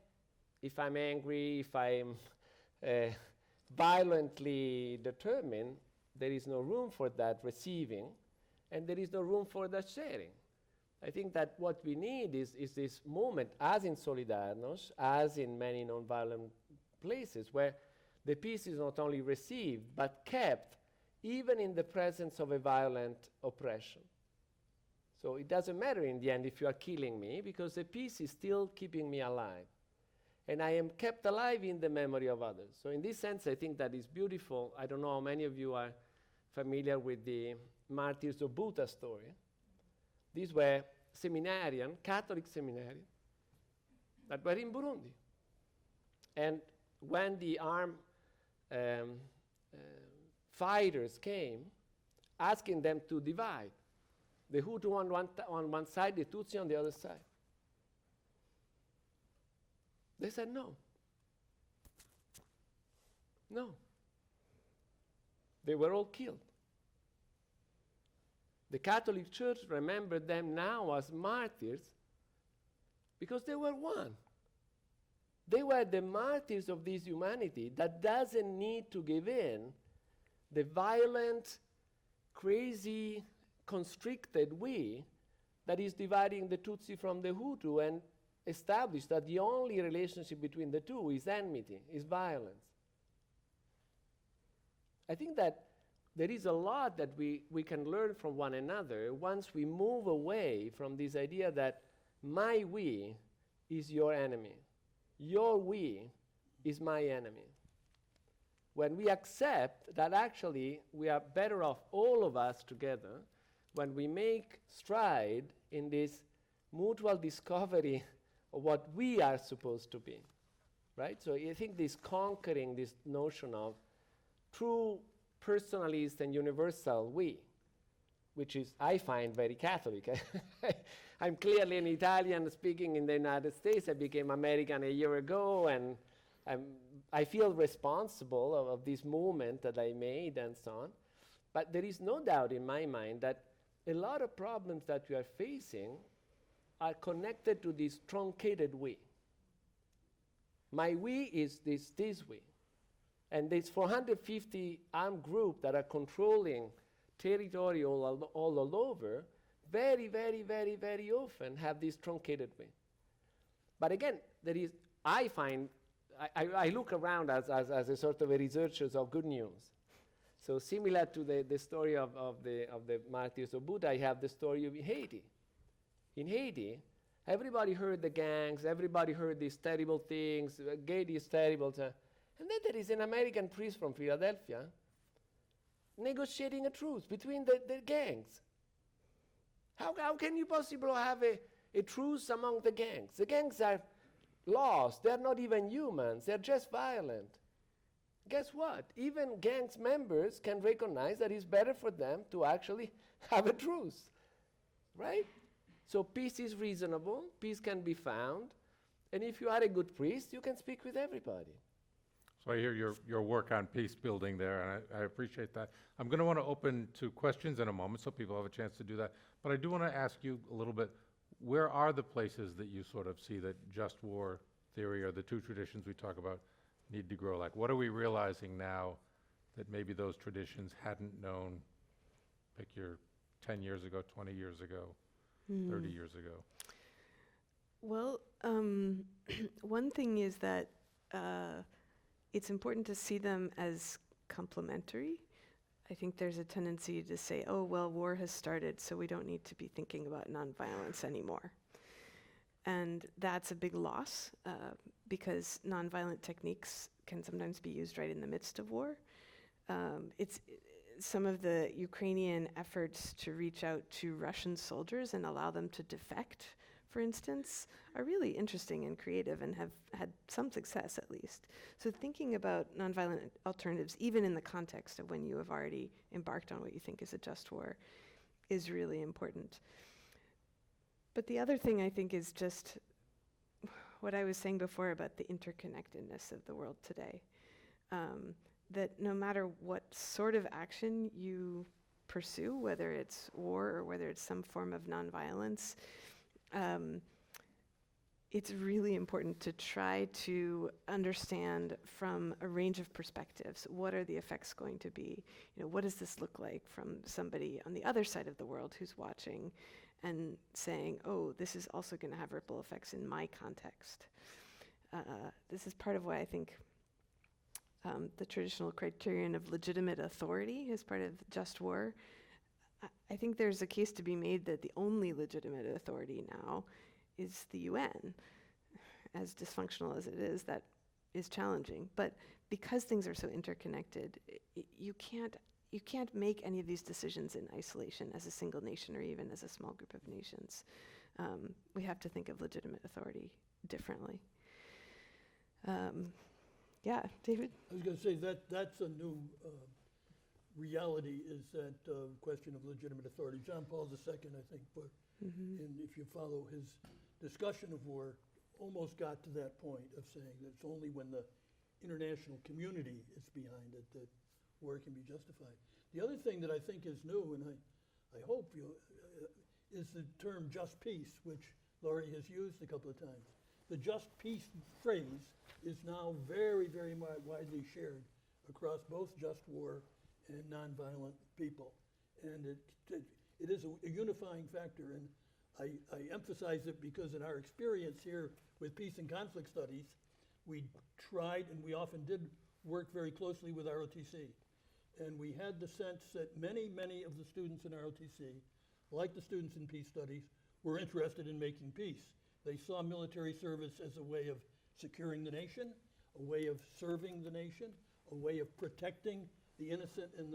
if I'm angry, if I'm violently determined, there is no room for that receiving, and there is no room for that sharing. I think that what we need is this moment, as in Solidarność, as in many nonviolent places, where the peace is not only received, but kept even in the presence of a violent oppression. So it doesn't matter in the end if you are killing me, because the peace is still keeping me alive. And I am kept alive in the memory of others. So in this sense, I think that is beautiful. I don't know how many of you are familiar with the Martyrs of Buddha story. These were Catholic seminarians, that were in Burundi. And when the armed fighters came, asking them to divide, the Hutu on one side, the Tutsi on the other side, they said no. No. They were all killed. The Catholic Church remembered them now as martyrs because they were one. They were the martyrs of this humanity that doesn't need to give in the violent, crazy, constricted we that is dividing the Tutsi from the Hutu and establish that the only relationship between the two is enmity, is violence. I think that there is a lot that we can learn from one another once we move away from this idea that my we is your enemy. Your we is my enemy. When we accept that actually we are better off all of us together, when we make stride in this mutual discovery of what we are supposed to be, right? So I think this conquering this notion of true personalist and universal we, which is, I find, very Catholic. I'm clearly an Italian speaking in the United States. I became American a year ago, and I feel responsible of this movement that I made and so on. But there is no doubt in my mind that a lot of problems that we are facing are connected to this truncated we. My we is this we. And these 450 armed groups that are controlling territory all over, very, very, very, very often have this truncated we. But again, I look around as a sort of a researcher of good news. So similar to the story of the Martyrs of Buddha, I have the story of Haiti. In Haiti, everybody heard the gangs, everybody heard these terrible things, Haiti is terrible. And then there is an American priest from Philadelphia negotiating a truce between the gangs. How can you possibly have a truce among the gangs? The gangs are lost. They're not even humans. They're just violent. Guess what? Even gangs members can recognize that it's better for them to actually have a truce, right? So peace is reasonable. Peace can be found. And if you are a good priest, you can speak with everybody. So I hear your work on peace building there, and I appreciate that. I'm going to want to open to questions in a moment so people have a chance to do that. But I do want to ask you a little bit, where are the places that you sort of see that just war theory or the two traditions we talk about need to grow? Like, what are we realizing now that maybe those traditions hadn't known, pick your 10 years ago, 20 years ago, 30 years ago? Well, one thing is that it's important to see them as complementary. I think there's a tendency to say, oh, well, war has started, so we don't need to be thinking about nonviolence anymore. And that's a big loss because nonviolent techniques can sometimes be used right in the midst of war. Some of the Ukrainian efforts to reach out to Russian soldiers and allow them to defect, for instance, are really interesting and creative and have had some success at least. So thinking about nonviolent alternatives, even in the context of when you have already embarked on what you think is a just war, is really important. But the other thing I think is just what I was saying before about the interconnectedness of the world today. That no matter what sort of action you pursue, whether it's war or whether it's some form of nonviolence, it's really important to try to understand from a range of perspectives, what are the effects going to be? What does this look like from somebody on the other side of the world who's watching and saying, oh, this is also going to have ripple effects in my context. This is part of why I think the traditional criterion of legitimate authority as part of just war. I think there's a case to be made that the only legitimate authority now is the UN. As dysfunctional as it is, that is challenging. But because things are so interconnected, you can't make any of these decisions in isolation as a single nation or even as a small group of nations. We have to think of legitimate authority differently. Yeah, David? I was going to say that's a new reality, is that question of legitimate authority. John Paul II, I think, put, and if you follow his discussion of war, almost got to that point of saying that it's only when the international community is behind it that war can be justified. The other thing that I think is new, and I hope you, is the term just peace, which Laurie has used a couple of times. The just peace phrase is now very, very widely shared across both just war and nonviolent people. And it is a unifying factor, and I emphasize it because in our experience here with peace and conflict studies, we tried, and we often did work very closely with ROTC. And we had the sense that many, many of the students in ROTC, like the students in peace studies, were interested in making peace. They saw military service as a way of securing the nation, a way of serving the nation, a way of protecting the innocent and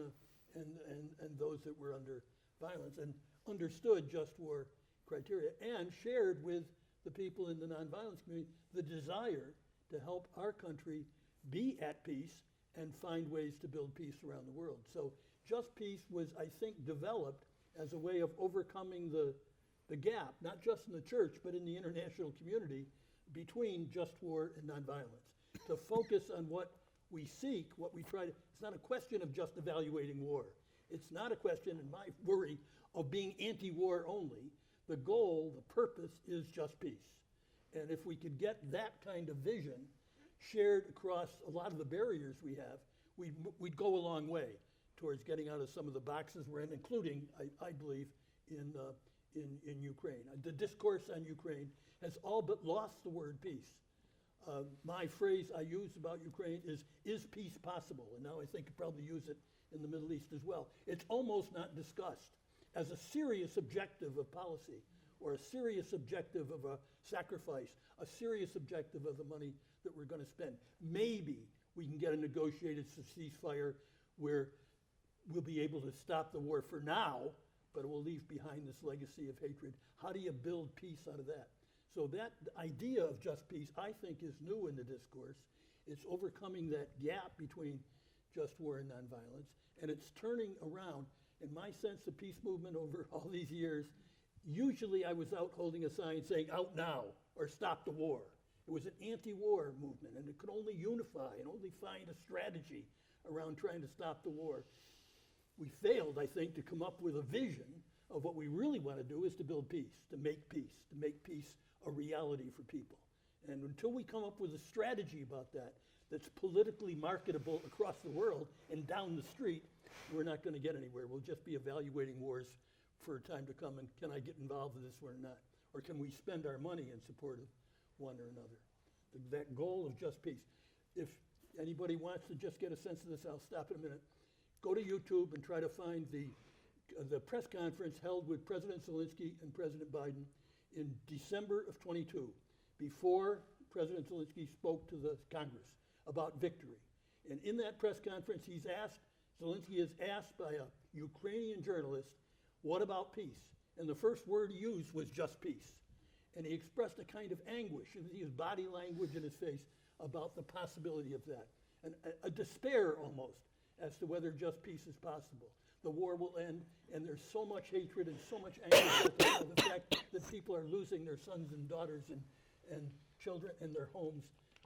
those that were under violence, and understood just war criteria, and shared with the people in the nonviolence community the desire to help our country be at peace and find ways to build peace around the world. So just peace was, I think, developed as a way of overcoming the gap, not just in the church, but in the international community, between just war and nonviolence. To focus on what we seek, what we try to, it's not a question of just evaluating war. It's not a question, in my worry, of being anti-war only. The goal, the purpose, is just peace. And if we could get that kind of vision shared across a lot of the barriers we have, we'd go a long way towards getting out of some of the boxes we're in, including, I believe, in Ukraine. The discourse on Ukraine has all but lost the word peace. My phrase I use about Ukraine is peace possible? And now I think you probably use it in the Middle East as well. It's almost not discussed as a serious objective of policy, or a serious objective of a sacrifice, a serious objective of the money that we're going to spend. Maybe we can get a negotiated ceasefire where we'll be able to stop the war for now, but it will leave behind this legacy of hatred. How do you build peace out of that? So that idea of just peace, I think, is new in the discourse. It's overcoming that gap between just war and nonviolence, and it's turning around. In my sense, the peace movement over all these years, usually I was out holding a sign saying, "Out now," or "Stop the war." It was an anti-war movement, and it could only unify and only find a strategy around trying to stop the war. We failed, I think, to come up with a vision of what we really want to do is to build peace, to make peace a reality for people. And until we come up with a strategy about that, that's politically marketable across the world and down the street, we're not going to get anywhere. We'll just be evaluating wars for a time to come, and can I get involved in this one or not? Or can we spend our money in support of one or another? That goal of just peace. If anybody wants to just get a sense of this, I'll stop in a minute. Go to YouTube and try to find the press conference held with President Zelensky and President Biden in December of 22, before President Zelensky spoke to the Congress about victory. And in that press conference, Zelensky is asked by a Ukrainian journalist, "What about peace?" And the first word he used was "just peace." And he expressed a kind of anguish in his body language and his face about the possibility of that. And a despair almost as to whether just peace is possible. The war will end, and there's so much hatred and so much anger about the fact that people are losing their sons and daughters and children and their homes,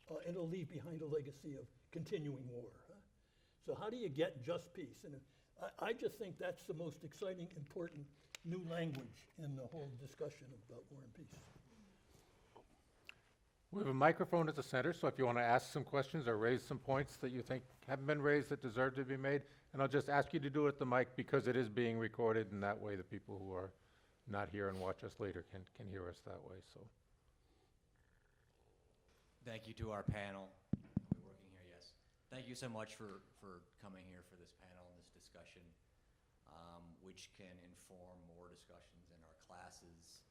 and it'll leave behind a legacy of continuing war. So how do you get just peace? And I just think that's the most exciting, important new language in the whole discussion about war and peace. We have a microphone at the center, so if you want to ask some questions or raise some points that you think haven't been raised that deserve to be made, and I'll just ask you to do it at the mic because it is being recorded, and that way the people who are not here and watch us later can hear us that way. So, Thank you to our panel. Are we working here? Yes. Thank you so much for coming here for this panel and this discussion, which can inform more discussions in our classes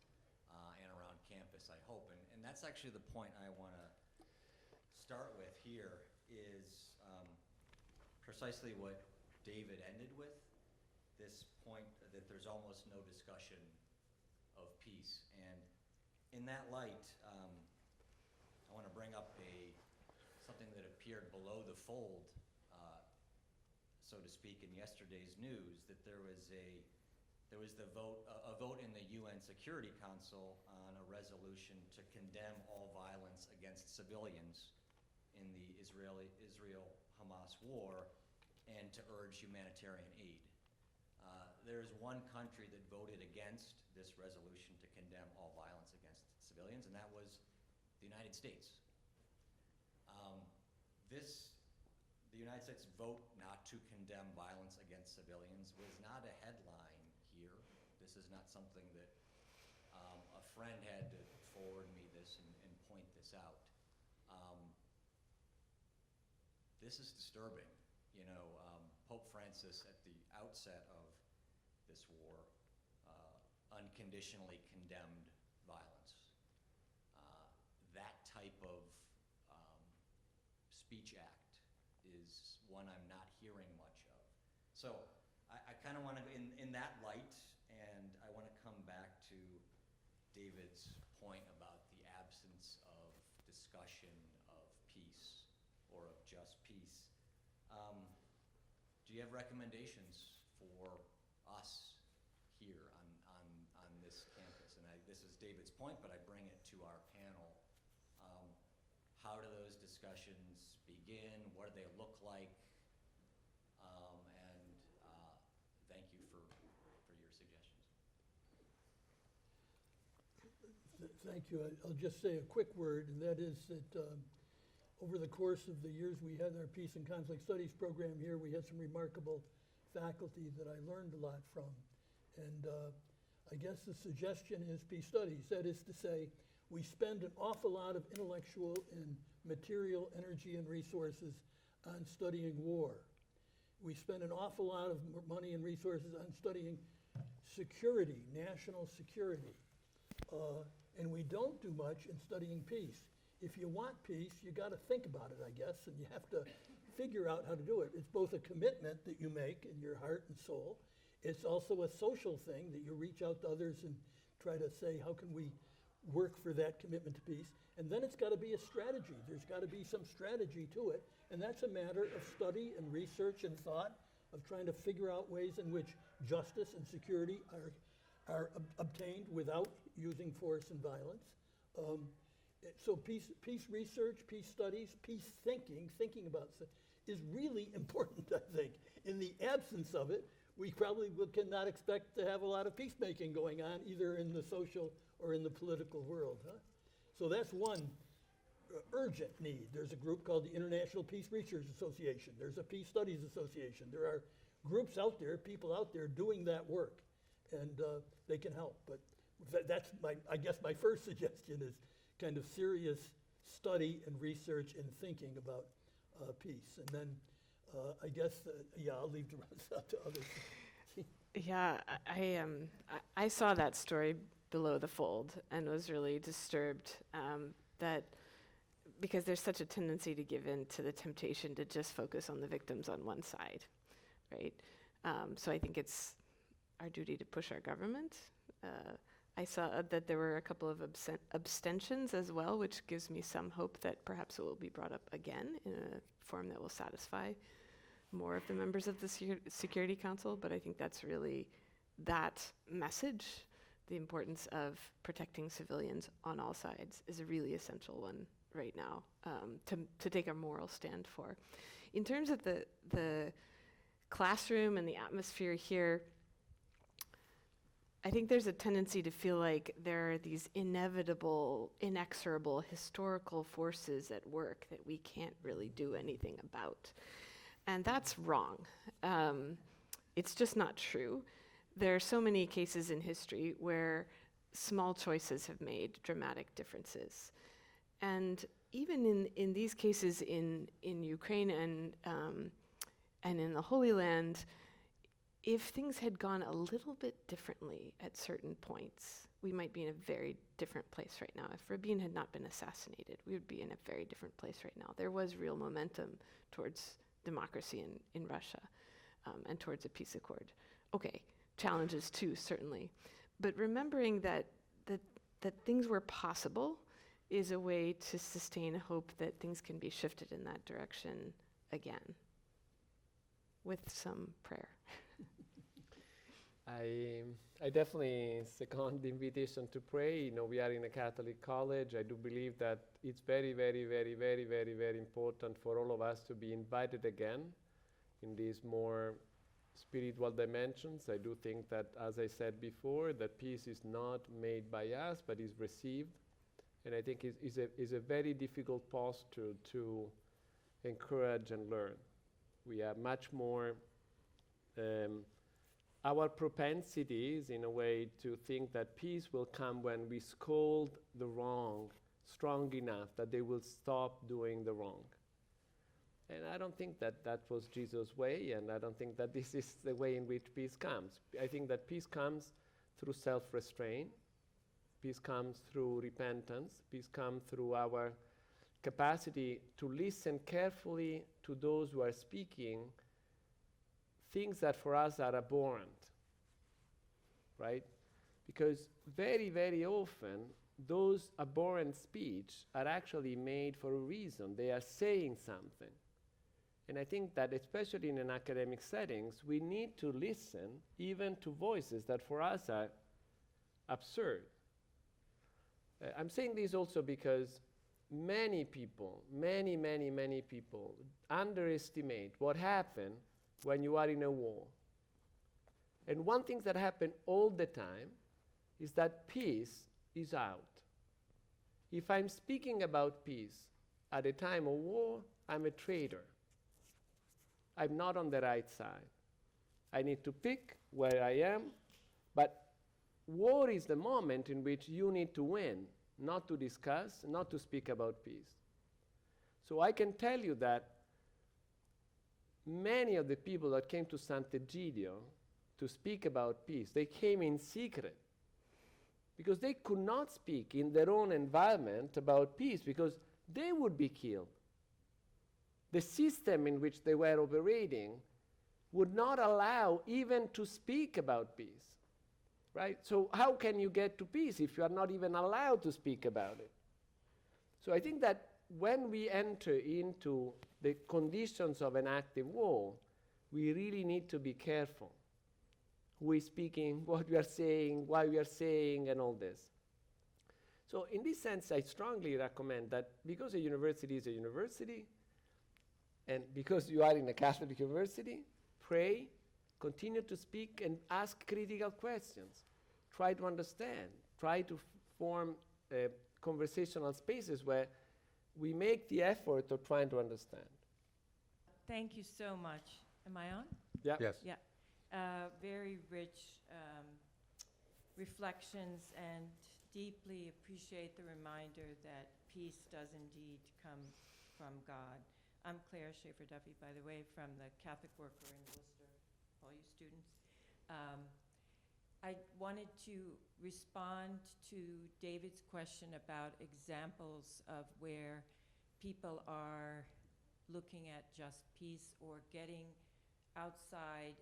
and around campus, I hope. And that's actually the point I want to start with here is precisely what David ended with, this point that there's almost no discussion of peace. And in that light, I want to bring up something that appeared below the fold, so to speak, in yesterday's news, that there was a vote in the UN Security Council on a resolution to condemn all violence against civilians in the Israel-Hamas war and to urge humanitarian aid. There's one country that voted against this resolution to condemn all violence against civilians, and that was the United States. The United States vote not to condemn violence against civilians was not a headline here. This is not something that a friend had to forward me this and point this out. This is disturbing. You know, Pope Francis at the outset of this war unconditionally condemned violence. That type of speech act is one I'm not hearing much of. So I kind of want to, in that light, and I want to come back to David's point about the absence of discussion of peace or of just peace. Do you have recommendations for us here on this campus? And this is David's point, but I bring it to our panel. How do those discussions begin? What do they look like? And thank you for your suggestions. Thank you. I'll just say a quick word, and that is that over the course of the years we had our Peace and Conflict Studies program here, we had some remarkable faculty that I learned a lot from. And I guess the suggestion is peace studies. That is to say, we spend an awful lot of intellectual and material energy and resources on studying war. We spend an awful lot of money and resources on studying security, national security. And we don't do much in studying peace. If you want peace, you got to think about it, I guess, and you have to figure out how to do it. It's both a commitment that you make in your heart and soul. It's also a social thing that you reach out to others and try to say, how can we work for that commitment to peace? And then it's got to be a strategy. There's got to be some strategy to it. And that's a matter of study and research and thought, of trying to figure out ways in which justice and security are obtained without using force and violence. So peace research, peace studies, peace thinking about stuff is really important, I think. In the absence of it, we probably cannot expect to have a lot of peacemaking going on, either in the social or in the political world. So that's one urgent need. There's a group called the International Peace Research Association. There's a Peace Studies Association. There are groups out there, people out there doing that work, and they can help. But that's I guess my first suggestion is kind of serious study and research and thinking about peace. And then I guess, I'll leave the rest out to others. Yeah, I saw that story below the fold and was really disturbed that because there's such a tendency to give in to the temptation to just focus on the victims on one side, right? So I think it's our duty to push our government. I saw that there were a couple of abstentions as well, which gives me some hope that perhaps it will be brought up again in a form that will satisfy more of the members of the Security Council. But I think that's really that message, the importance of protecting civilians on all sides, is a really essential one right now to take a moral stand for. In terms of the classroom and the atmosphere here, I think there's a tendency to feel like there are these inevitable, inexorable historical forces at work that we can't really do anything about. And that's wrong. It's just not true. There are so many cases in history where small choices have made dramatic differences. And even in these cases in Ukraine and in the Holy Land, if things had gone a little bit differently at certain points, we might be in a very different place right now. If Rabin had not been assassinated, we would be in a very different place right now. There was real momentum towards democracy in Russia and towards a peace accord. Okay, challenges too, certainly. But remembering that things were possible is a way to sustain hope that things can be shifted in that direction again, with some prayer. I definitely second the invitation to pray. You know, we are in a Catholic college. I do believe that it's very, very, very, very, very, very important for all of us to be invited again in these more spiritual dimensions. I do think that, as I said before, that peace is not made by us, but is received. And I think is a very difficult posture to encourage and learn. We have much more our propensities, in a way, to think that peace will come when we scold the wrong strong enough that they will stop doing the wrong. And I don't think that that was Jesus' way, and I don't think that this is the way in which peace comes. I think that peace comes through self-restraint. Peace comes through repentance. Peace comes through our capacity to listen carefully to those who are speaking things that for us are abhorrent, right? Because very, very often, those abhorrent speech are actually made for a reason. They are saying something. And I think that especially in an academic settings, we need to listen even to voices that for us are absurd. I'm saying this also because many people, many people underestimate what happens when you are in a war. And one thing that happens all the time is that peace is out. If I'm speaking about peace at a time of war, I'm a traitor. I'm not on the right side. I need to pick where I am, but war is the moment in which you need to win, not to discuss, not to speak about peace. So I can tell you that many of the people that came to Sant'Egidio to speak about peace, they came in secret because they could not speak in their own environment about peace because they would be killed. The system in which they were operating would not allow even to speak about peace, right? So how can you get to peace if you are not even allowed to speak about it? So I think that when we enter into the conditions of an active war, we really need to be careful. Who is speaking, what we are saying, why we are saying, and all this. So in this sense, I strongly recommend that because a university is a university, and because you are in a Catholic university, pray, continue to speak, and ask critical questions. Try to understand. Try to form conversational spaces where we make the effort of trying to understand. Thank you so much. Am I on? Yeah. Yes. Yeah. Very rich reflections, and deeply appreciate the reminder that peace does indeed come from God. I'm Claire Schaefer-Duffy, by the way, from the Catholic Worker in Worcester, all you students. I wanted to respond to David's question about examples of where people are looking at just peace or getting outside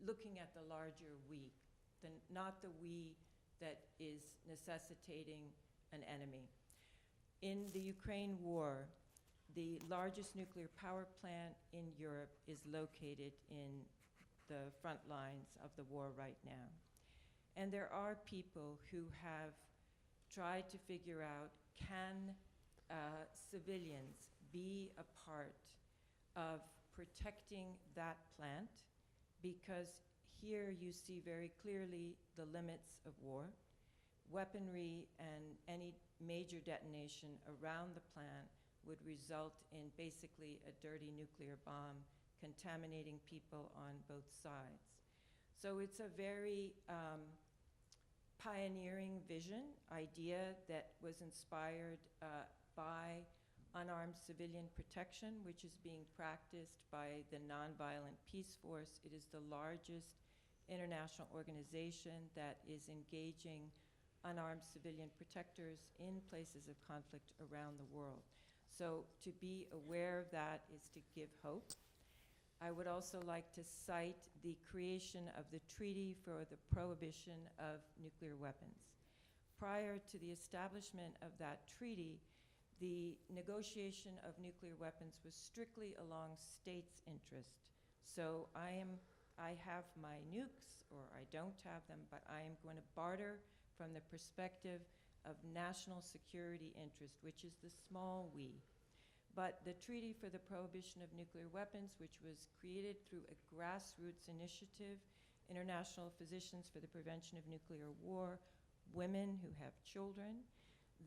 looking at the larger we, not the we that is necessitating an enemy. In the Ukraine war, the largest nuclear power plant in Europe is located in the front lines of the war right now. And there are people who have tried to figure out, can civilians be a part of protecting that plant? Because here you see very clearly the limits of war. Weaponry and any major detonation around the plant would result in basically a dirty nuclear bomb contaminating people on both sides. So it's a very pioneering vision, idea that was inspired by unarmed civilian protection, which is being practiced by the Nonviolent Peace Force. It is the largest international organization that is engaging unarmed civilian protectors in places of conflict around the world. So to be aware of that is to give hope. I would also like to cite the creation of the Treaty for the Prohibition of Nuclear Weapons. Prior to the establishment of that treaty, the negotiation of nuclear weapons was strictly along states' interest. So I have my nukes, or I don't have them, but I am going to barter from the perspective of national security interest, which is the small we. But the Treaty for the Prohibition of Nuclear Weapons, which was created through a grassroots initiative, International Physicians for the Prevention of Nuclear War, women who have children,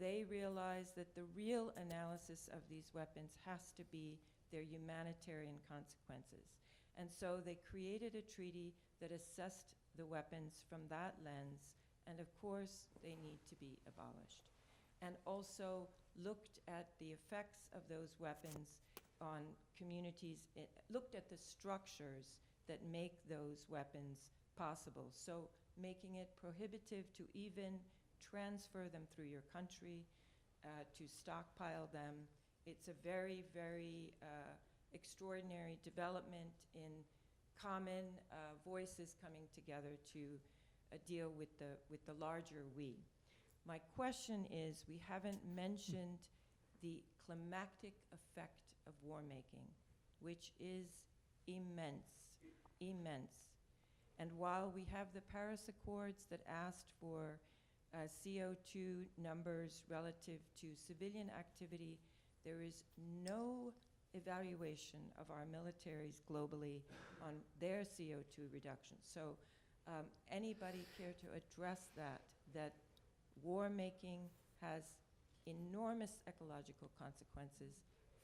they realized that the real analysis of these weapons has to be their humanitarian consequences. And so they created a treaty that assessed the weapons from that lens, and of course, they need to be abolished. And also looked at the effects of those weapons on communities, looked at the structures that make those weapons possible. So making it prohibitive to even transfer them through your country, to stockpile them. It's a very, very extraordinary development in common voices coming together to deal with the larger we. My question is, we haven't mentioned the climactic effect of war making, which is immense, immense. And while we have the Paris Accords that asked for CO2 numbers relative to civilian activity, there is no evaluation of our militaries globally on their CO2 reduction. So anybody care to address that war making has enormous ecological consequences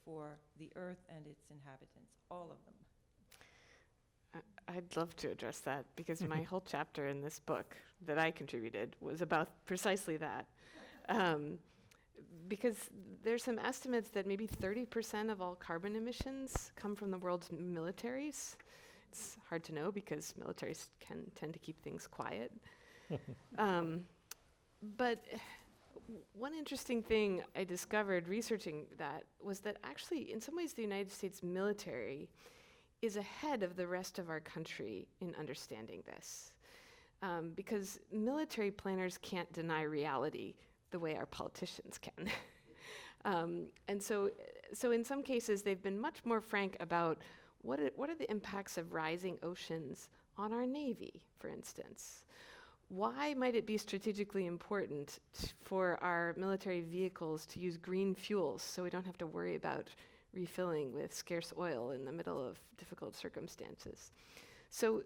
for the earth and its inhabitants, all of them? I'd love to address that, because my whole chapter in this book that I contributed was about precisely that. Because there's some estimates that maybe 30% of all carbon emissions come from the world's militaries. It's hard to know because militaries can tend to keep things quiet. But one interesting thing I discovered researching that was that actually, in some ways, the United States military is ahead of the rest of our country in understanding this. Because military planners can't deny reality the way our politicians can. And so in some cases, they've been much more frank about what are the impacts of rising oceans on our Navy, for instance. Why might it be strategically important for our military vehicles to use green fuels so we don't have to worry about refilling with scarce oil in the middle of difficult circumstances? So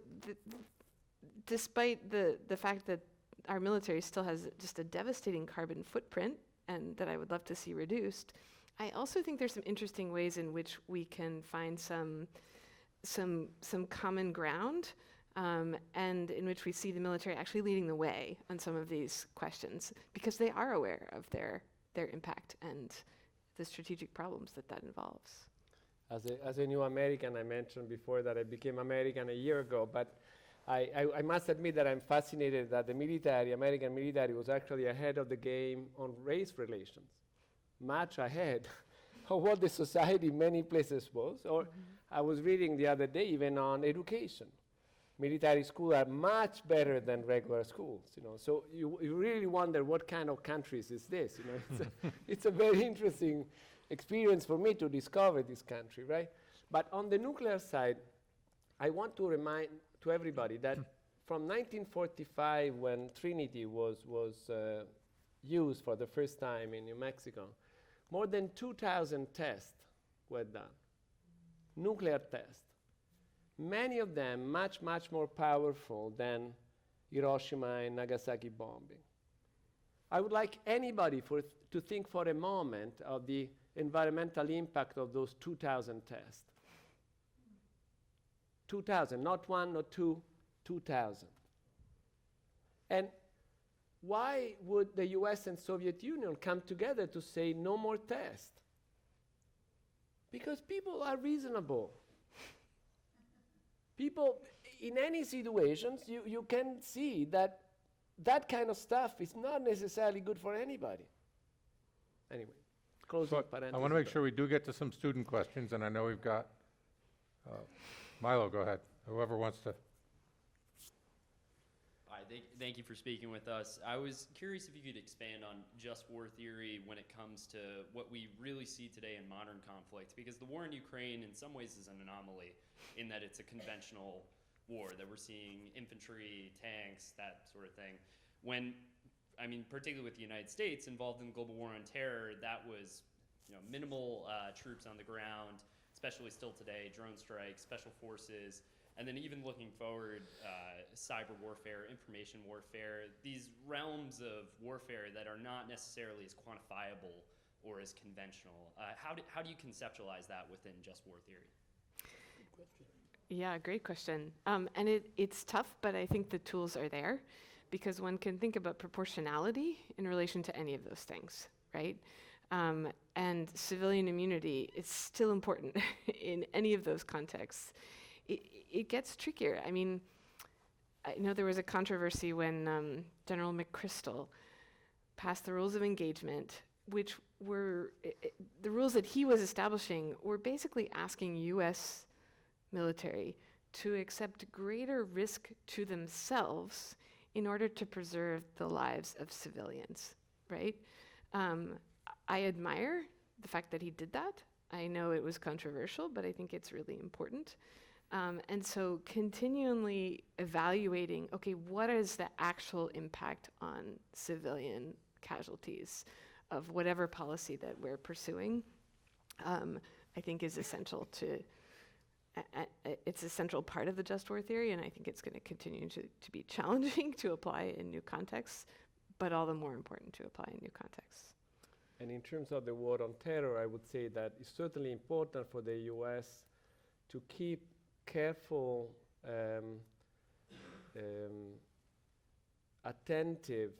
despite the fact that our military still has just a devastating carbon footprint, and that I would love to see reduced, I also think there's some interesting ways in which we can find some common ground, and in which we see the military actually leading the way on some of these questions, because they are aware of their impact and the strategic problems that involves. As a new American, I mentioned before that I became American a year ago, but I must admit that I'm fascinated that the military, American military, was actually ahead of the game on race relations, much ahead of what the society in many places was. Or I was reading the other day even on education. Military schools are much better than regular schools, So you really wonder what kind of countries is this, It's a very interesting experience for me to discover this country, right? But on the nuclear side, I want to remind to everybody that from 1945, when Trinity was used for the first time in New Mexico, more than 2,000 tests were done, nuclear tests. Many of them much, much more powerful than Hiroshima and Nagasaki bombing. I would like anybody to think for a moment of the environmental impact of those 2,000 tests. 2,000, not one, not two, 2,000. And why would the US and Soviet Union come together to say no more tests? Because people are reasonable. People, in any situations, you can see that that kind of stuff is not necessarily good for anybody. Anyway, closing So parenthesis. I want to make sure we do get to some student questions, and I know we've got, Milo, go ahead, whoever wants to. Hi, thank you for speaking with us. I was curious if you could expand on just war theory when it comes to what we really see today in modern conflict, because the war in Ukraine in some ways is an anomaly in that it's a conventional war, that we're seeing infantry, tanks, that sort of thing. When, I mean, particularly with the United States involved in the global war on terror, that was, minimal troops on the ground, especially still today, drone strikes, special forces. And then even looking forward, cyber warfare, information warfare, these realms of warfare that are not necessarily as quantifiable or as conventional. How do you conceptualize that within just war theory? Good question. Yeah, great question. And it's tough, but I think the tools are there because one can think about proportionality in relation to any of those things, right? And civilian immunity is still important in any of those contexts. It gets trickier. I mean, I know there was a controversy when General McChrystal passed the rules of engagement, which were the rules that he was establishing were basically asking U.S. military to accept greater risk to themselves in order to preserve the lives of civilians, right? I admire the fact that he did that. I know it was controversial, but I think it's really important. And so continually evaluating, okay, what is the actual impact on civilian casualties of whatever policy that we're pursuing, I think is essential to, it's a central part of the just war theory, and I think it's going to continue to be challenging to apply in new contexts, but all the more important to apply in new contexts. And in terms of the war on terror, I would say that it's certainly important for the US to keep careful, attentive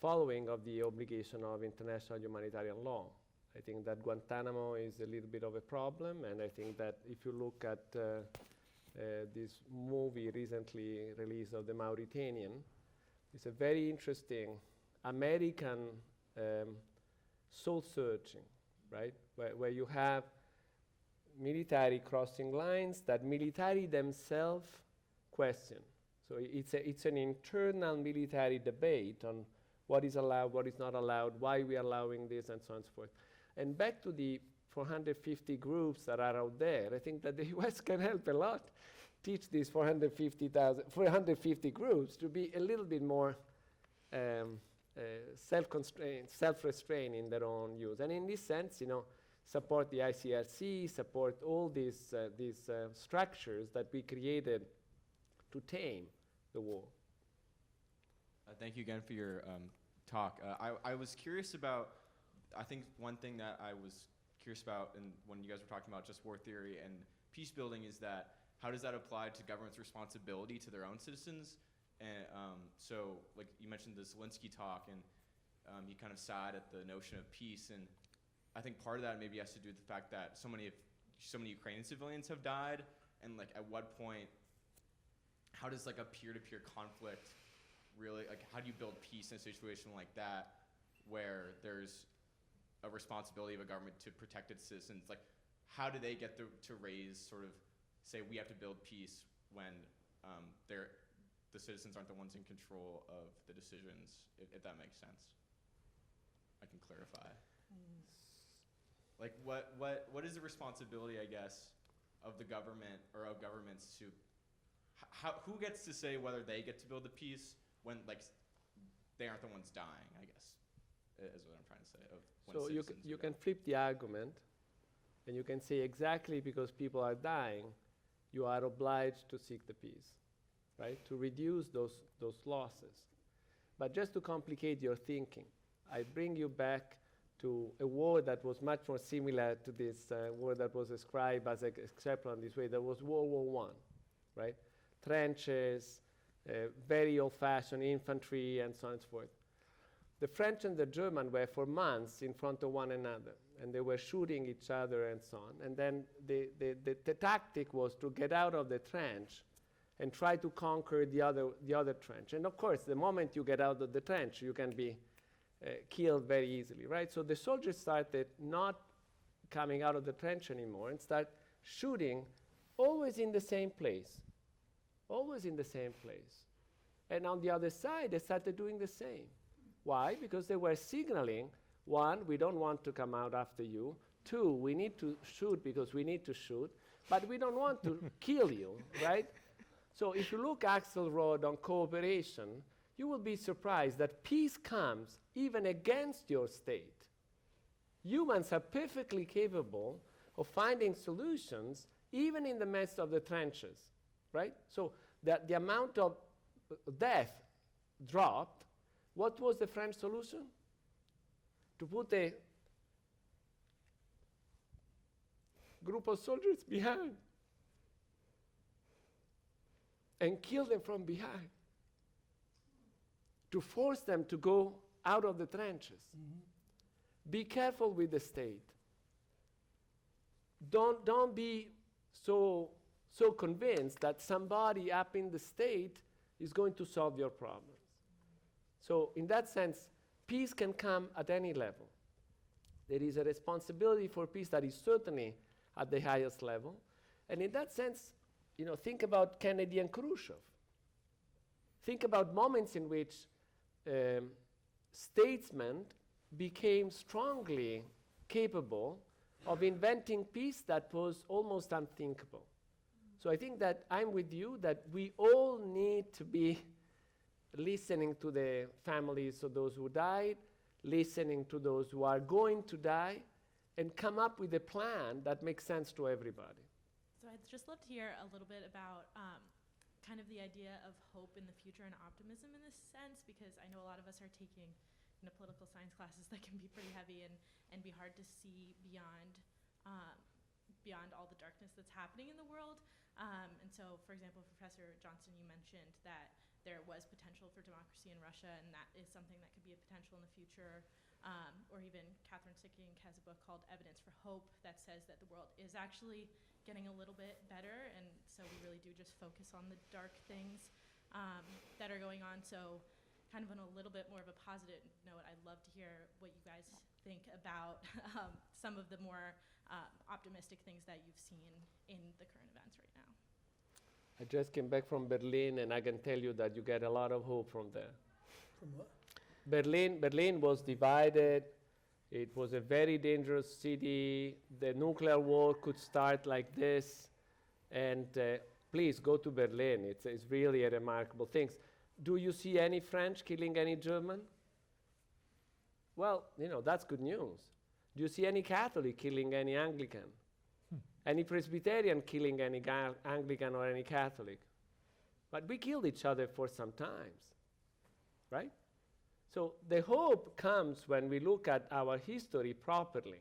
following of the obligation of international humanitarian law. I think that Guantanamo is a little bit of a problem, and I think that if you look at this movie recently released of the Mauritanian, it's a very interesting American soul searching, right? Where you have military crossing lines that military themselves question. So it's an internal military debate on what is allowed, what is not allowed, why we are allowing this, and so on and so forth. And back to the 450 groups that are out there, I think that the US can help a lot teach these 450 groups to be a little bit more self-constrained, self-restrained in their own use. And in this sense, support the ICRC, support all these structures that we created to tame the war. Thank you again for your talk. I was curious about, I think one thing that I was curious about when you guys were talking about just war theory and peace building is that how does that apply to government's responsibility to their own citizens? And so, like you mentioned the Zelensky talk, and he kind of sighed at the notion of peace, and I think part of that maybe has to do with the fact that so many Ukrainian civilians have died, and like at what point, how does like a peer-to-peer conflict really, like how do you build peace in a situation like that where there's a responsibility of a government to protect its citizens? Like how do they get to raise sort of, say we have to build peace when the citizens aren't the ones in control of the decisions, if that makes sense? I can clarify. Like what is the responsibility, I guess, of the government or of governments to, who gets to say whether they get to build the peace when like they aren't the ones dying, I guess, is what I'm trying to say. So you can flip the argument, and you can say exactly because people are dying, you are obliged to seek the peace, right? To reduce those losses. But just to complicate your thinking, I bring you back to a war that was much more similar to this war that was described as example in this way. That was World War I, right? Trenches, very old-fashioned infantry and so on and so forth. The French and the German were for months in front of one another, and they were shooting each other and so on. And then the tactic was to get out of the trench and try to conquer the other trench. And of course, the moment you get out of the trench, you can be killed very easily, right? So the soldiers started not coming out of the trench anymore and start shooting always in the same place, always in the same place. And on the other side, they started doing the same. Why? Because they were signaling, one, we don't want to come out after you. Two, we need to shoot because we need to shoot, but we don't want to kill you, right? So if you look Axelrod on cooperation, you will be surprised that peace comes even against your state. Humans are perfectly capable of finding solutions even in the midst of the trenches, right? So the amount of death dropped. What was the French solution? To put a group of soldiers behind and kill them from behind, to force them to go out of the trenches. Mm-hmm. Be careful with the state. Don't be so convinced that somebody up in the state is going to solve your problems. So in that sense, peace can come at any level. There is a responsibility for peace that is certainly at the highest level. And in that sense, think about Kennedy and Khrushchev. Think about moments in which statesmen became strongly capable of inventing peace that was almost unthinkable. So I think that I'm with you that we all need to be listening to the families of those who died, listening to those who are going to die, and come up with a plan that makes sense to everybody. So I'd just love to hear a little bit about kind of the idea of hope in the future and optimism in this sense, because I know a lot of us are taking political science classes that can be pretty heavy and be hard to see beyond all the darkness that's happening in the world. And so, for example, Professor Johnston, you mentioned that there was potential for democracy in Russia, and that is something that could be a potential in the future. Or even Catherine Sickink has a book called Evidence for Hope that says that the world is actually getting a little bit better, and so we really do just focus on the dark things that are going on. So kind of on a little bit more of a positive note, I'd love to hear what you guys think about some of the more optimistic things that you've seen in the current events right now. I just came back from Berlin, and I can tell you that you get a lot of hope from there. From what? Berlin was divided. It was a very dangerous city. The nuclear war could start like this. And please go to Berlin. It's really a remarkable thing. Do you see any French killing any German? Well, that's good news. Do you see any Catholic killing any Anglican? Any Presbyterian killing any Anglican or any Catholic? But we killed each other for some times, right? So the hope comes when we look at our history properly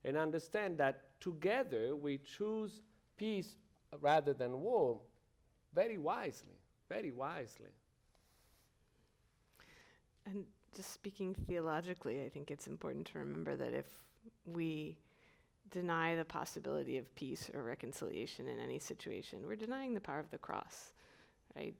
and understand that together we choose peace rather than war very wisely, very wisely. And just speaking theologically, I think it's important to remember that if we deny the possibility of peace or reconciliation in any situation, we're denying the power of the cross, right?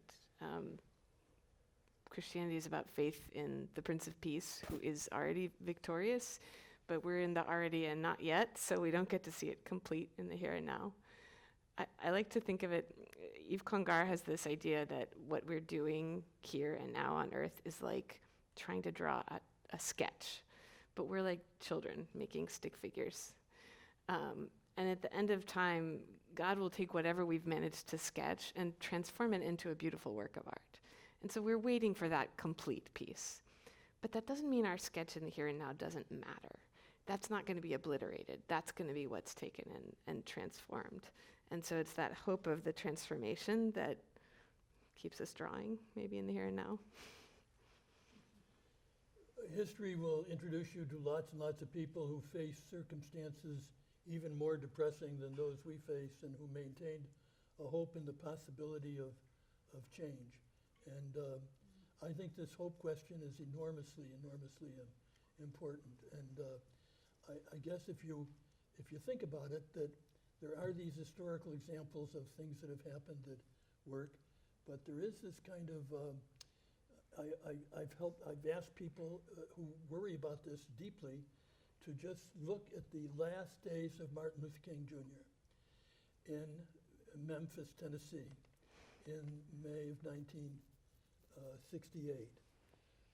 Christianity is about faith in the Prince of Peace, who is already victorious, but we're in the already and not yet, so we don't get to see it complete in the here and now. I like to think of it, Yves Congar has this idea that what we're doing here and now on earth is like trying to draw a sketch, but we're like children making stick figures. And at the end of time, God will take whatever we've managed to sketch and transform it into a beautiful work of art. And so we're waiting for that complete piece. But that doesn't mean our sketch in the here and now doesn't matter. That's not going to be obliterated. That's going to be what's taken and transformed. And so it's that hope of the transformation that keeps us drawing, maybe in the here and now. History will introduce you to lots and lots of people who face circumstances even more depressing than those we face and who maintained a hope in the possibility of change. And I think this hope question is enormously important. And I guess if you think about it, that there are these historical examples of things that have happened that work, but there is this kind of, I've asked people who worry about this deeply to just look at the last days of Martin Luther King Jr. in Memphis, Tennessee, in May of 1968.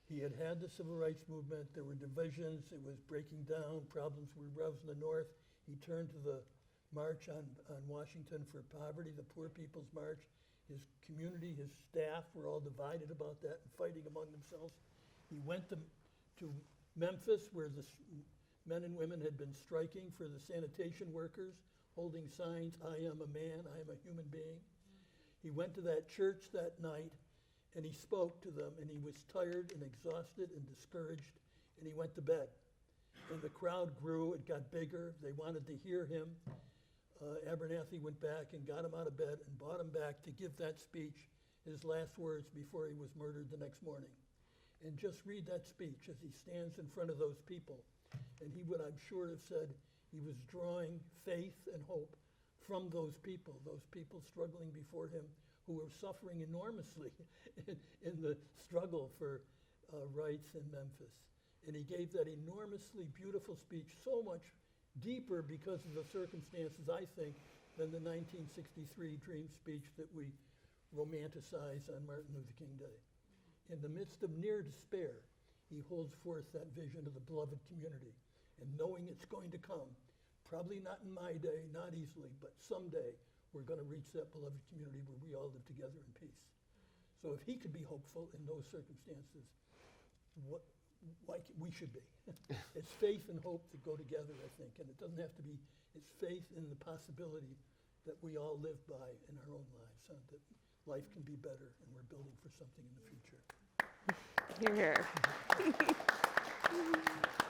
He had the civil rights movement. There were divisions. It was breaking down. Problems were in the North. He turned to the March on Washington for Poverty, the Poor People's March. His community, his staff were all divided about that and fighting among themselves. He went to Memphis, where the men and women had been striking for the sanitation workers, holding signs, "I am a man, I am a human being." He went to that church that night, and he spoke to them, and he was tired and exhausted and discouraged, and he went to bed. And the crowd grew, it got bigger, they wanted to hear him. Abernathy went back and got him out of bed and brought him back to give that speech, his last words before he was murdered the next morning. And just read that speech as he stands in front of those people. And he would, I'm sure, have said he was drawing faith and hope from those people struggling before him, who were suffering enormously in the struggle for rights in Memphis. And he gave that enormously beautiful speech, so much deeper because of the circumstances, I think, than the 1963 dream speech that we romanticize on Martin Luther King Day. In the midst of near despair, he holds forth that vision of the beloved community, and knowing it's going to come, probably not in my day, not easily, but someday we're going to reach that beloved community where we all live together in peace. So if he could be hopeful in those circumstances, we should be. It's faith and hope that go together, I think, and it doesn't have to be, it's faith in the possibility that we all live by in our own lives, that life can be better and we're building for something in the future. Here, here.